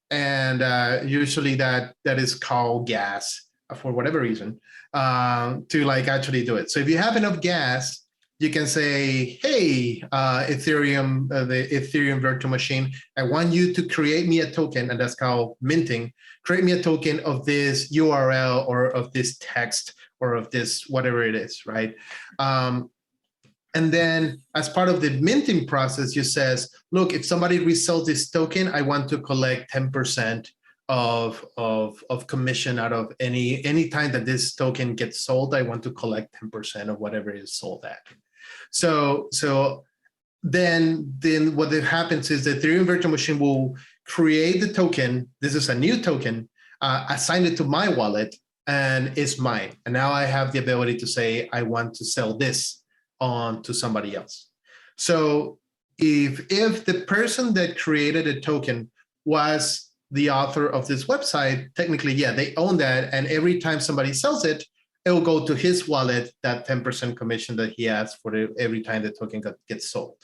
And usually that is called gas for whatever reason to like actually do it. So if you have enough gas, you can say, hey, Ethereum, the Ethereum virtual machine, I want you to create me a token, and that's called minting. Create me a token of this URL or of this text or of this whatever it is, right? And then as part of the minting process, you says, look, if somebody resells this token, I want to collect 10% of commission out of any time that this token gets sold. I want to collect 10% of whatever it is sold at. So then what happens is the Ethereum virtual machine will create the token. This is a new token, assign it to my wallet, and it's mine. And now I have the ability to say, I want to sell this on to somebody else. So if the person that created a token was the author of this website, technically, yeah, they own that. And every time somebody sells it, it will go to his wallet, that 10% commission that he has for every time the token gets sold.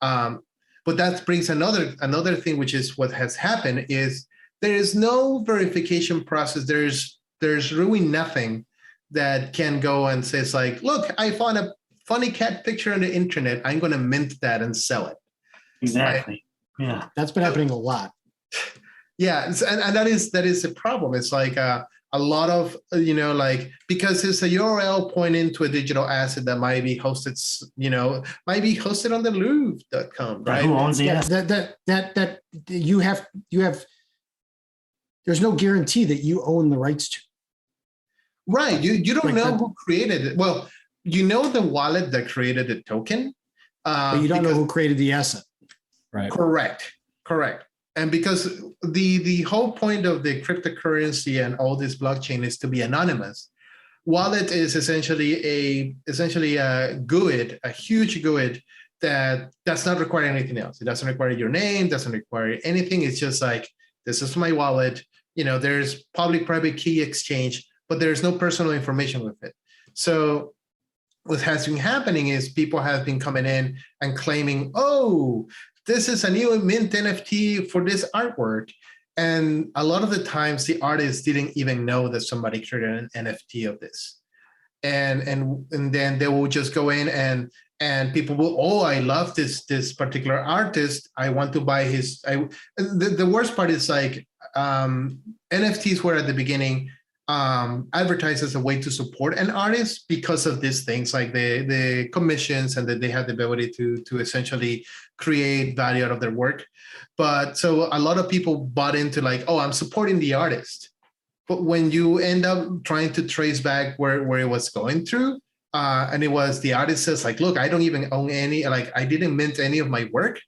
But that brings another thing, which is what has happened is there is no verification process. There's really nothing that can go and says like, look, I found a funny cat picture on the internet. I'm going to mint that and sell it. Exactly. Right? Yeah. That's been happening a lot. Yeah. And that is a problem. It's like a lot of, like, because it's a URL pointing to a digital asset that might be hosted, on the Louvre.com, right? Who owns the asset? That you have, there's no guarantee that you own the rights to. Right. You don't like know that. who created it. Well, you know the wallet that created the token. But you don't know who created the asset. Right. Correct. And because the whole point of the cryptocurrency and all this blockchain is to be anonymous. Wallet is essentially a GUID, a huge GUID that does not require anything else. It doesn't require your name, doesn't require anything. It's just like, this is my wallet. There's public-private key exchange, but there's no personal information with it. So what has been happening is people have been coming in and claiming, oh, this is a new mint NFT for this artwork. And a lot of the times the artists didn't even know that somebody created an NFT of this. And then they will just go in and people will, oh, I love this particular artist. I want to buy his. The worst part is like NFTs were at the beginning advertised as a way to support an artist because of these things like the commissions and that they have the ability to essentially create value out of their work. But so a lot of people bought into like, oh, I'm supporting the artist. But when you end up trying to trace back where it was going through, and it was the artist says like, look, I don't even own any, like I didn't mint any of my work.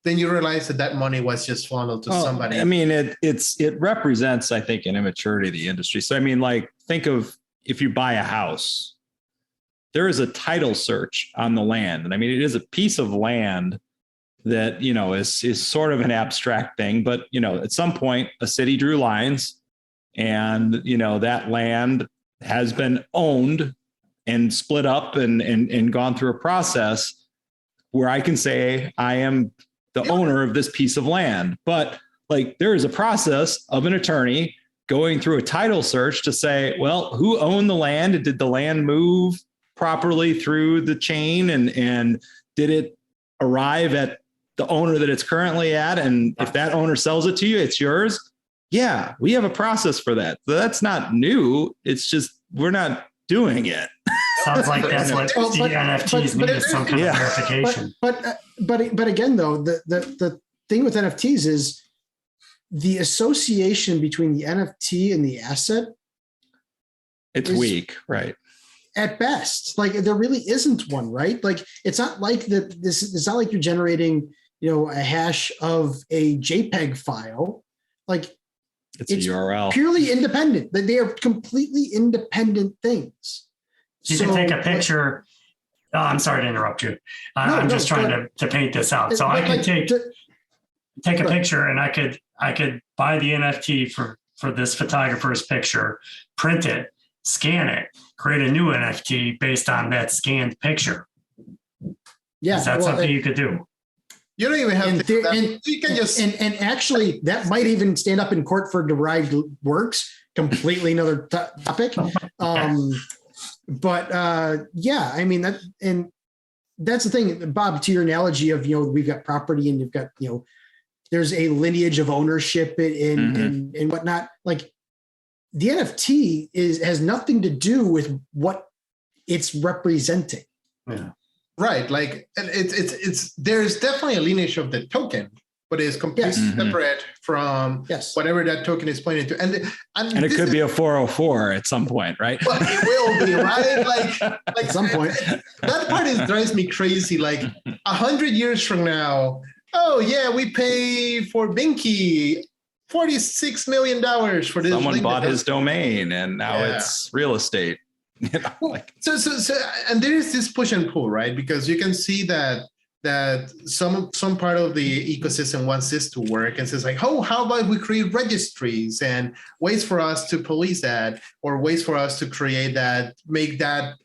Then you realize that money was just funneled to somebody. I mean, it represents, I think, an immaturity of the industry. So, I mean, like, think of if you buy a house, there is a title search on the land. And I mean, it is a piece of land that, is sort of an abstract thing. But, at some point, a city drew lines and, that land has been owned and split up and gone through a process where I can say I am the owner of this piece of land. But like there is a process of an attorney going through a title search to say, well, who owned the land? Did the land move properly through the chain? And did it arrive at the owner that it's currently at? And if that owner sells it to you, it's yours. Yeah, we have a process for that. So that's not new. It's just, we're not doing it. Sounds like that's what the NFTs need, is some kind of verification. But again, though, the thing with NFTs is the association between the NFT and the asset. It's weak, right? At best, like there really isn't one, right? Like it's not like that. It's not like you're generating, a hash of a JPEG file. Like It's a URL. Purely independent. They are completely independent things. You can take a picture. Oh, I'm sorry to interrupt you. I'm just trying to paint this out. So I could take a picture, and I could buy the NFT for this photographer's picture, print it, scan it, create a new NFT based on that scanned picture. Yeah, is that something you could do? You don't even have to. You can just and actually, that might even stand up in court for derived works. Completely another topic. But yeah, I mean that's the thing, Bob. To your analogy of we've got property and you've got there's a lineage of ownership and whatnot. Like the NFT has nothing to do with what it's representing. Yeah. Right. Like it's there's definitely a lineage of the token, but it's completely separate from whatever that token is pointing to. And it could be a 404 at some point, right? Well, it will be, right? Like at some point. That part drives me crazy. Like 100 years from now, oh yeah, we pay for Binky $46 million for this. Someone bought his domain and now it's real estate. So and there is this push and pull, right? Because you can see that some part of the ecosystem wants this to work and says like, oh, how about we create registries and ways for us to police that, or ways for us to create that, make that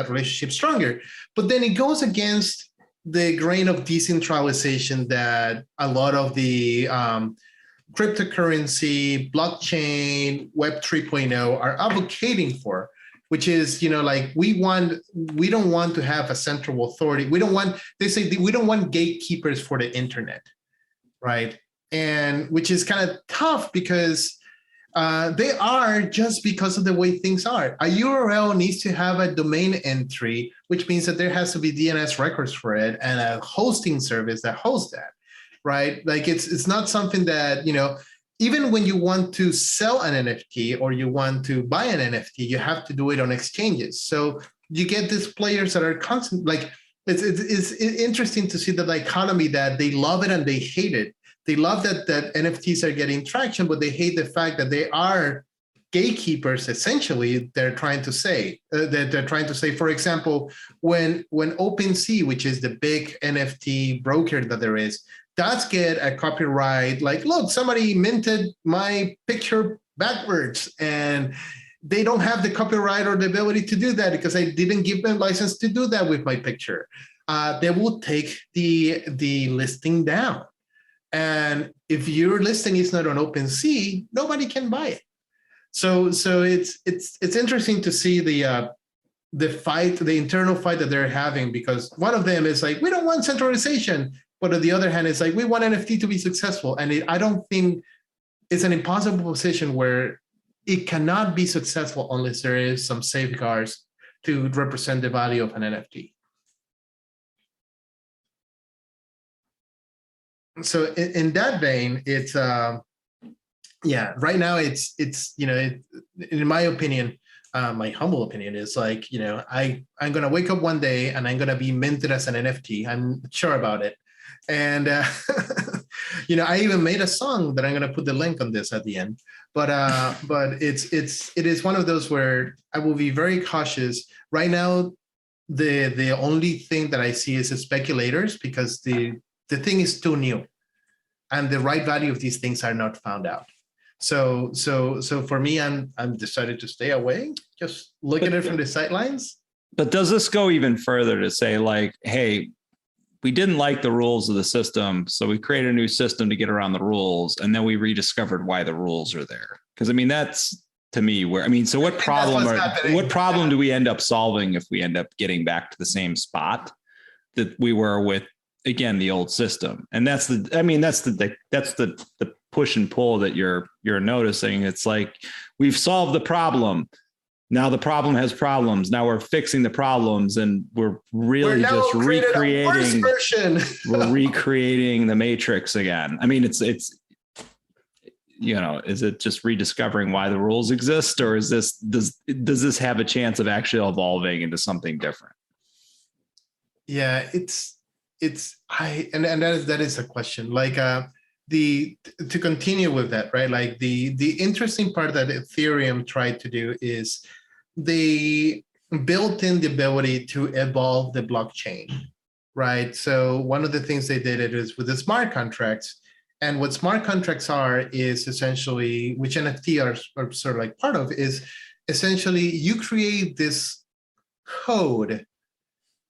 relationship stronger. But then it goes against the grain of decentralization that a lot of the cryptocurrency, blockchain, Web 3.0 are advocating for. Which is, like we don't want to have a central authority. They say we don't want gatekeepers for the internet, right? And which is kind of tough because they are, just because of the way things are. A URL needs to have a domain entry, which means that there has to be DNS records for it and a hosting service that hosts that, right? Like it's not something that, even when you want to sell an NFT or you want to buy an NFT, you have to do it on exchanges. So you get these players that are constant, like it's interesting to see the dichotomy that they love it and they hate it. They love that NFTs are getting traction, but they hate the fact that they are gatekeepers. Essentially, they're trying to say, for example, when OpenSea, which is the big NFT broker that there is, does get a copyright, like, look, somebody minted my picture backwards and they don't have the copyright or the ability to do that because I didn't give them license to do that with my picture. They will take the listing down. And if your listing is not on OpenSea, nobody can buy it. So it's interesting to see the fight, the internal fight that they're having, because one of them is like, we don't want centralization. But on the other hand, it's like, we want NFT to be successful. And I don't think it's an impossible position where it cannot be successful unless there is some safeguards to represent the value of an NFT. So in that vein, it's, right now it's in my opinion, my humble opinion is like, I'm going to wake up one day and I'm going to be minted as an NFT. I'm sure about it. And, I even made a song that I'm going to put the link on this at the end, but it is one of those where I will be very cautious right now. The only thing that I see is the speculators, because the thing is too new and the right value of these things are not found out. So for me, I'm decided to stay away, just look at it from the sidelines. But does this go even further to say like, hey, we didn't like the rules of the system, so we created a new system to get around the rules, and then we rediscovered why the rules are there? Because that's to me so what problem do we end up solving if we end up getting back to the same spot that we were with, again, the old system? And that's the push and pull that you're noticing. It's like, we've solved the problem. Now the problem has problems. Now we're fixing the problems, and we're just recreating. We're recreating the Matrix again. It's is it just rediscovering why the rules exist, or does this have a chance of actually evolving into something different? Yeah, that is a question. Like to continue with that, right? Like the interesting part that Ethereum tried to do is they built in the ability to evolve the blockchain, right? So one of the things they did it is with the smart contracts. And what smart contracts are is essentially, which NFT are sort of like part of, is essentially you create this code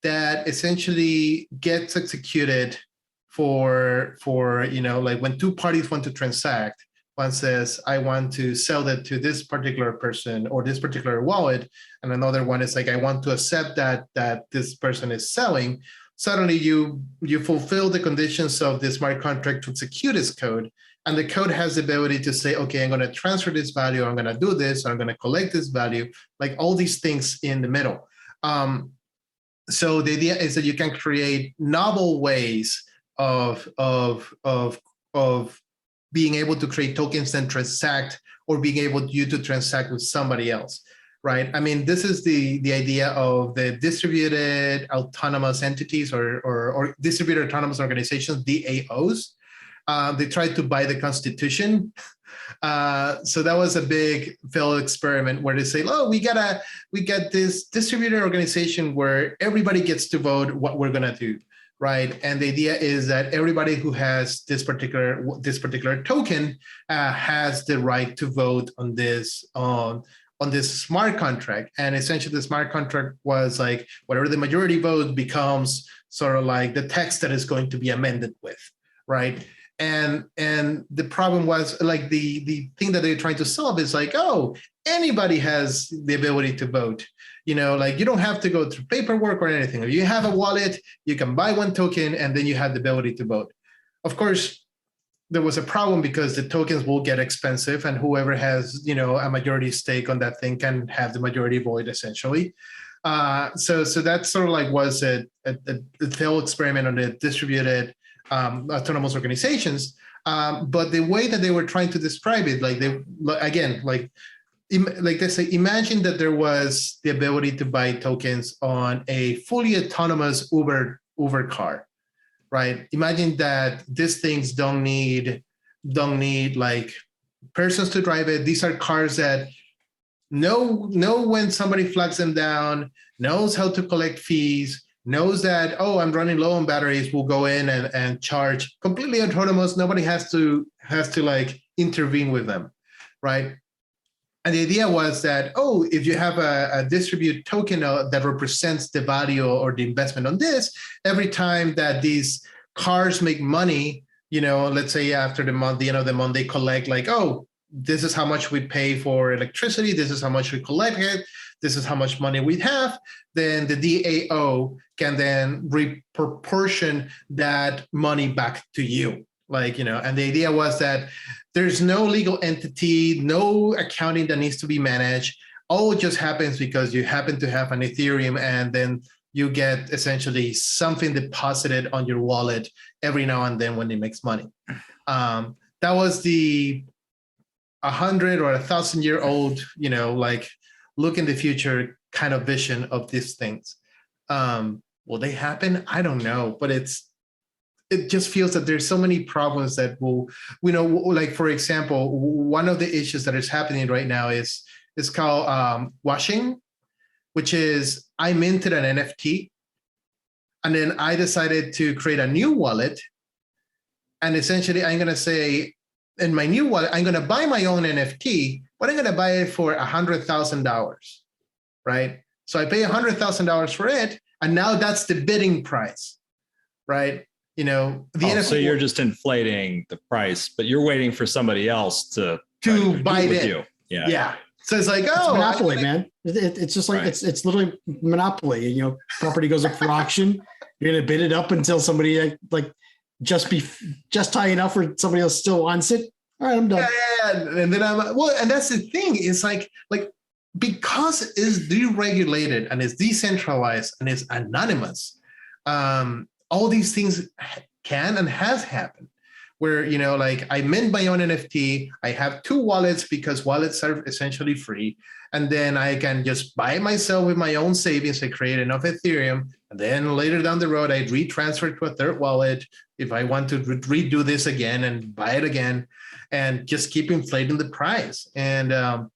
that essentially gets executed for like when two parties want to transact. One says, I want to sell that to this particular person or this particular wallet, and another one is like, I want to accept that this person is selling. Suddenly you fulfill the conditions of the smart contract to execute this code, and the code has the ability to say, okay, I'm going to transfer this value, I'm going to do this, I'm going to collect this value, like all these things in the middle. So the idea is that you can create novel ways of being able to create tokens and transact, or being able to transact with somebody else, right? I mean, this is the idea of the distributed autonomous entities or distributed autonomous organizations, DAOs. They tried to buy the Constitution. So that was a big failed experiment where they say, oh, we got this distributed organization where everybody gets to vote what we're gonna do, right? And the idea is that everybody who has this particular token has the right to vote on this smart contract. And essentially the smart contract was like whatever the majority vote becomes sort of like the text that is going to be amended with, right? And the problem was like the thing that they're trying to solve is like, oh, anybody has the ability to vote. Like you don't have to go through paperwork or anything. If you have a wallet, you can buy one token and then you have the ability to vote. Of course, there was a problem because the tokens will get expensive, and whoever has, a majority stake on that thing can have the majority vote essentially. So that sort of like was a failed experiment on the distributed autonomous organizations. But the way that they were trying to describe it, like they say, imagine that there was the ability to buy tokens on a fully autonomous Uber car, right? Imagine that these things don't need like persons to drive it. These are cars that know when somebody flags them down, knows how to collect fees, knows that, oh, I'm running low on batteries, we'll go in and charge, completely autonomous. Nobody has to like intervene with them, right? And the idea was that, oh, if you have a distributed token that represents the value or the investment on this, every time that these cars make money, let's say after the month, the end of the month, they collect like, oh, this is how much we pay for electricity, this is how much we collect it, this is how much money we have, then the DAO can then proportion that money back to you. Like, and the idea was that there's no legal entity, no accounting that needs to be managed. All it just happens because you happen to have an Ethereum, and then you get essentially something deposited on your wallet every now and then when it makes money. That was the 100 or 1,000-year-old, like look in the future kind of vision of these things. Will they happen? I don't know, but it just feels that there's so many problems that will, like for example, one of the issues that is happening right now is called washing, which is I minted an NFT, and then I decided to create a new wallet, and essentially I'm going to say in my new wallet, I'm going to buy my own NFT, but I'm going to buy it for $100,000, right? So I pay $100,000 for it, and now that's the bidding price, right? NFT. So you're just inflating the price, but you're waiting for somebody else to buy it with you. Yeah. So it's like, it's monopoly, man. It's just like, right. It's literally monopoly. And, property goes up for auction. You're going to bid it up until somebody like just high enough where somebody else still wants it. All right, I'm done. Yeah. And then and that's the thing. It's like because it's deregulated and it's decentralized and it's anonymous, all these things can and has happened. where, you know, like I mint my own NFT, I have 2 wallets because wallets are essentially free. And then I can just buy myself with my own savings. I create enough Ethereum. And then later down the road, I retransfer to a third wallet if I want to redo this again and buy it again and just keep inflating the price. And there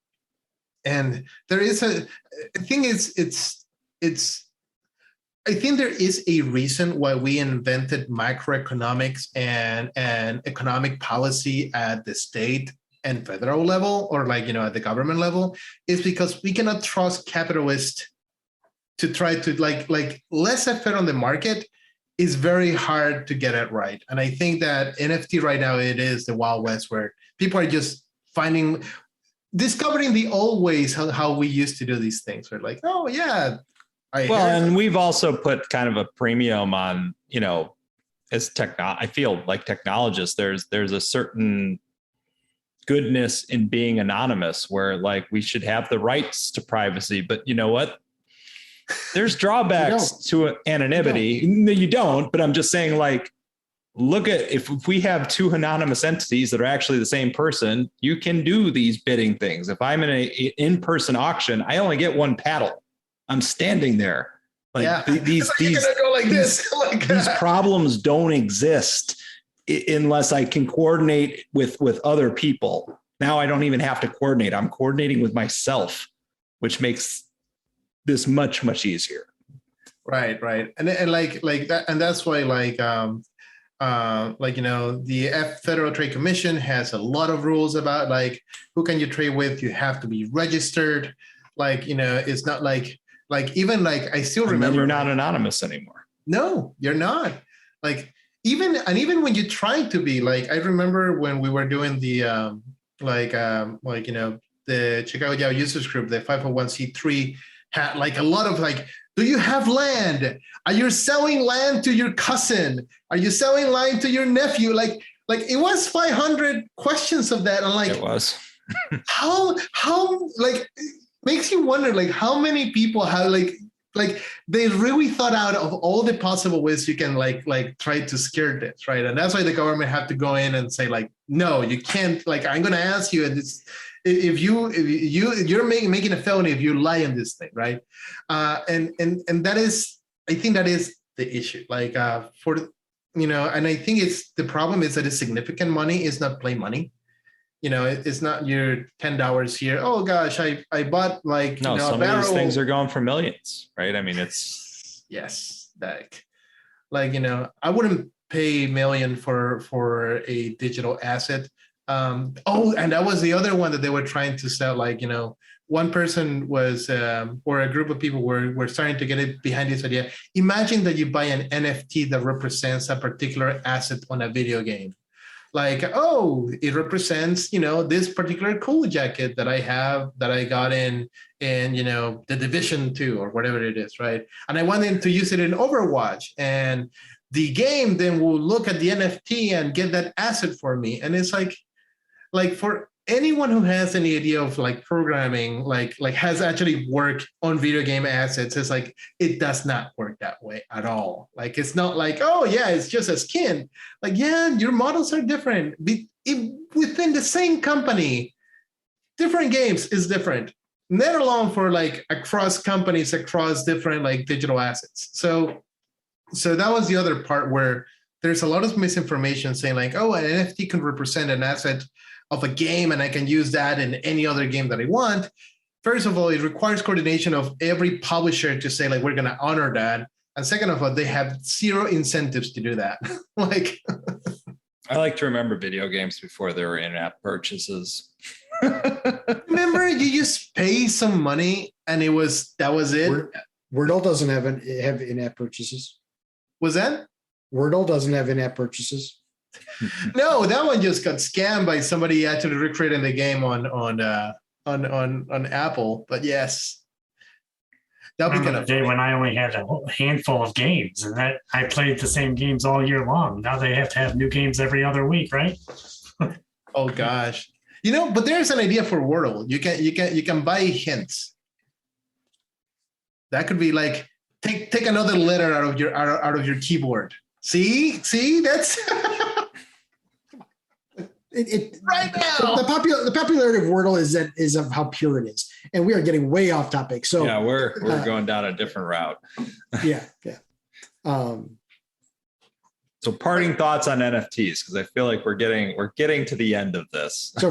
is I think I think there is a reason why we invented macroeconomics and economic policy at the state and federal level, or like, you know, at the government level, is because we cannot trust capitalists to try to like laissez-faire on the market is very hard to get it right. And I think that NFT right now, it is the Wild West where people are just discovering the old ways how we used to do these things. We're like, oh yeah. And we've also put kind of a premium on, you know, as I feel like technologists, there's a certain goodness in being anonymous where like we should have the rights to privacy, but you know what? There's drawbacks to anonymity. You don't, but I'm just saying, like, look at if we have 2 anonymous entities that are actually the same person, you can do these bidding things. If I'm in an in-person auction, I only get 1 paddle. I'm standing there. Like these problems don't exist unless I can coordinate with other people. Now I don't even have to coordinate. I'm coordinating with myself, which makes this much, much easier. Right. And like that, and that's why like, you know, the Federal Trade Commission has a lot of rules about like, who can you trade with? You have to be registered. Like, you know, it's not like even like, I still remember. You're not anonymous anymore. No, you're not. Like, even when you try to be, like, I remember when we were doing the, you know, the Chicago Java Users Group, the 501c3 had like a lot of like, do you have land? Are you selling land to your cousin? Are you selling land to your nephew? Like it was 500 questions of that. And like, it was how like, makes you wonder like how many people have like they really thought out of all the possible ways you can like try to scare this, right? And that's why the government have to go in and say like, no, you can't, like, I'm going to ask you, and it's, if you're making a felony if you lie on this thing, right? And that is, I think that is the issue. Like for, you know, and I think it's, the problem is that it's significant money, is not play money. You know, it's not your $10 here. Oh gosh, I bought like, no, you know, some of these things are going for millions, right? I mean, it's yes, like you know, I wouldn't pay $1 million for a digital asset. Oh, and that was the other one that they were trying to sell. Like, you know, one person was, or a group of people were starting to get it behind this idea. Imagine that you buy an NFT that represents a particular asset on a video game. Like, oh, it represents, you know, this particular cool jacket that I have, that I got in, you know, the Division 2 or whatever it is, right? And I want them to use it in Overwatch, and the game then will look at the NFT and get that asset for me. And it's like for anyone who has any idea of like programming, like has actually worked on video game assets, it's like, it does not work that way at all. Like, it's not like, oh yeah, it's just a skin. Like, yeah, your models are different. Within the same company, different games is different, let alone for like across companies, across different like digital assets. So that was the other part where there's a lot of misinformation saying like, oh, an NFT can represent an asset of a game and I can use that in any other game that I want. First of all, it requires coordination of every publisher to say like, we're going to honor that. And second of all, they have zero incentives to do that. Like, I like to remember video games before there were in-app purchases. Remember, you just pay some money and that was it. Wordle doesn't have in-app purchases. Was that? Wordle doesn't have in-app purchases. No, that one just got scammed by somebody actually recreating the game on Apple. But yes, that'll be kind of day when I only had a handful of games, and that I played the same games all year long. Now they have to have new games every other week, right? Oh gosh, you know. But there's an idea for Wordle. You can buy hints. That could be like take another letter out of your keyboard. See, that's. Right now. The popularity of Wordle is of how pure it is, and we are getting way off topic. So yeah, we're going down a different route. yeah. So parting thoughts on NFTs, because I feel like we're getting to the end of this. So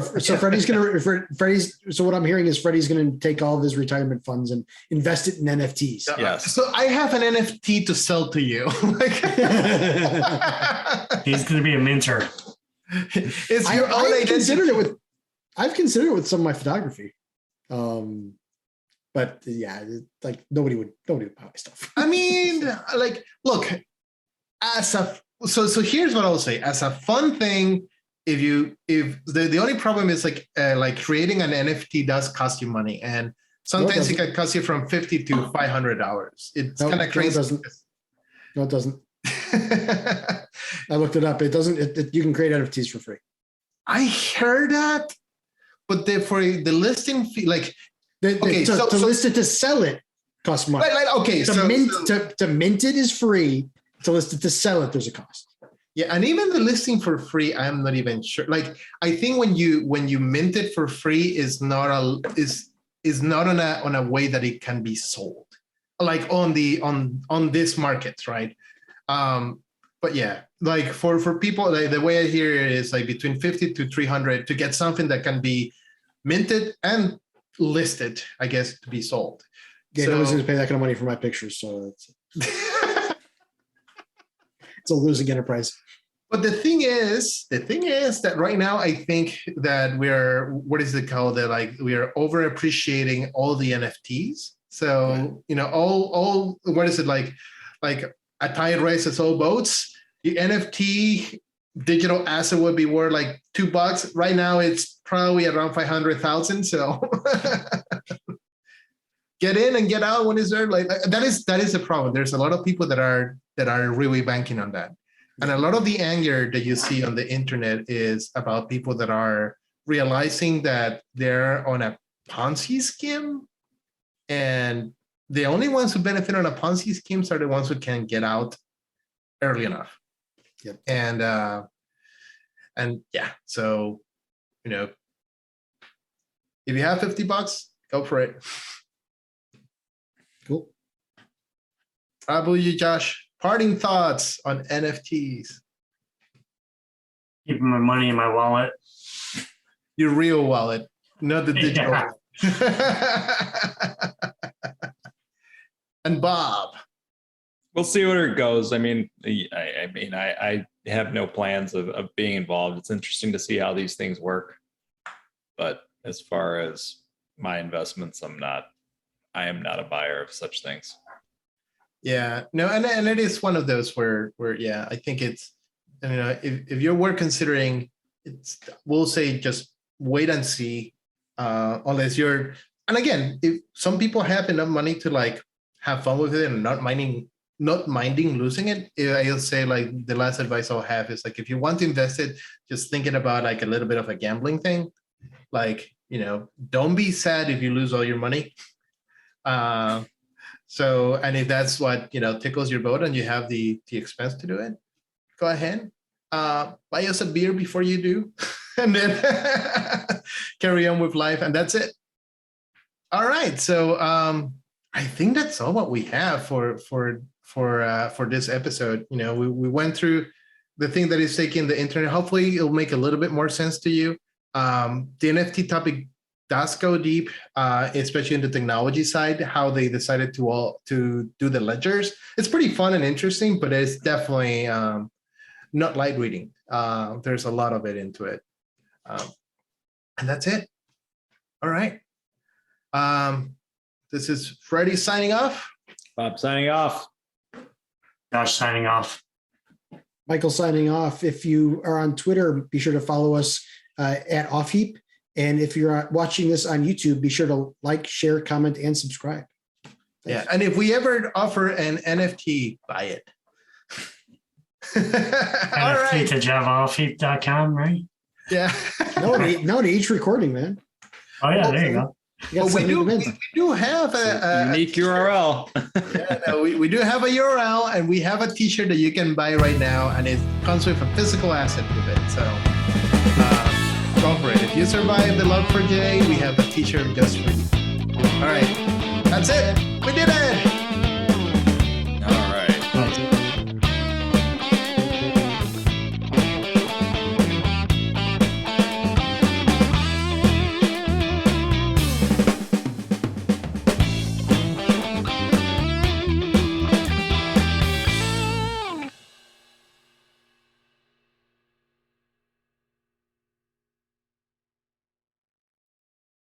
what I'm hearing is Freddie's gonna take all of his retirement funds and invest it in NFTs. Yes. So I have an NFT to sell to you. He's going to be a minter. It's your own identity. I've considered it with some of my photography. But yeah, like nobody would buy my stuff. I mean, like, look, so here's what I'll say. As a fun thing, if the only problem is like creating an NFT does cost you money, and sometimes it can cost you from $50 to $500. It's kind of crazy. No, it doesn't. I looked it up. It doesn't. You can create NFTs for free. I heard that, but for the listing fee, like, to list it, to sell it costs money. To mint it is free. To list it, to sell it, there's a cost. Yeah, and even the listing for free, I'm not even sure. Like, I think when you mint it for free is not on a way that it can be sold, like on this market, right? But yeah, like for people, like the way I hear it is like between 50 to 300 to get something that can be minted and listed, I guess, to be sold. Yeah, no one's going to pay that kind of money for my pictures, so it's it's a losing enterprise. But the thing is that right now I think that we are, what is it called? That like we are over appreciating all the NFTs. So all what is it like a tide raises all boats. The NFT digital asset would be worth like $2. Right now it's probably around 500,000. So get in and get out when it's there. Like that is the problem. There's a lot of people that are really banking on that. And a lot of the anger that you see on the internet is about people that are realizing that they're on a Ponzi scheme, and the only ones who benefit on a Ponzi schemes are the ones who can get out early enough. Yep. And yeah, so if you have $50, go for it. Cool. How about you, Josh? Parting thoughts on NFTs. Keeping my money in my wallet. Your real wallet, not the digital. Yeah. And Bob. We'll see where it goes. I mean, I have no plans of being involved. It's interesting to see how these things work. But as far as my investments, I am not a buyer of such things. Yeah, no, and it is one of those where yeah, I think it's, if you were considering, we'll say just wait and see, unless you're, and again, if some people have enough money to like have fun with it and not minding losing it, I'll say like the last advice I'll have is like, if you want to invest it, just thinking about like a little bit of a gambling thing, like, don't be sad if you lose all your money. So, and if that's what, tickles your boat and you have the expense to do it, go ahead, buy us a beer before you do, and then carry on with life. And that's it. All right. So, I think that's all what we have for this episode. We went through the thing that is taking the internet. Hopefully it'll make a little bit more sense to you. The NFT topic does go deep, especially in the technology side, how they decided to do the ledgers. It's pretty fun and interesting, but it's definitely not light reading. There's a lot of it into it. And that's it. All right. This is Freddie signing off. Bob signing off. Josh signing off. Michael signing off. If you are on Twitter, be sure to follow us at OffHeap. And if you're watching this on YouTube, be sure to like, share, comment, and subscribe. Thanks. Yeah, and if we ever offer an NFT, buy it. NFT to javaoffheap.com, right? Yeah. no, to each recording, man. Oh yeah, there you go. Well, we do have a unique URL. Yeah, no, we do have a URL, and we have a T-shirt that you can buy right now, and it comes with a physical asset with it. So. for it. If you survive the Log4j, we have a t-shirt just for you. All right, that's it. We did it.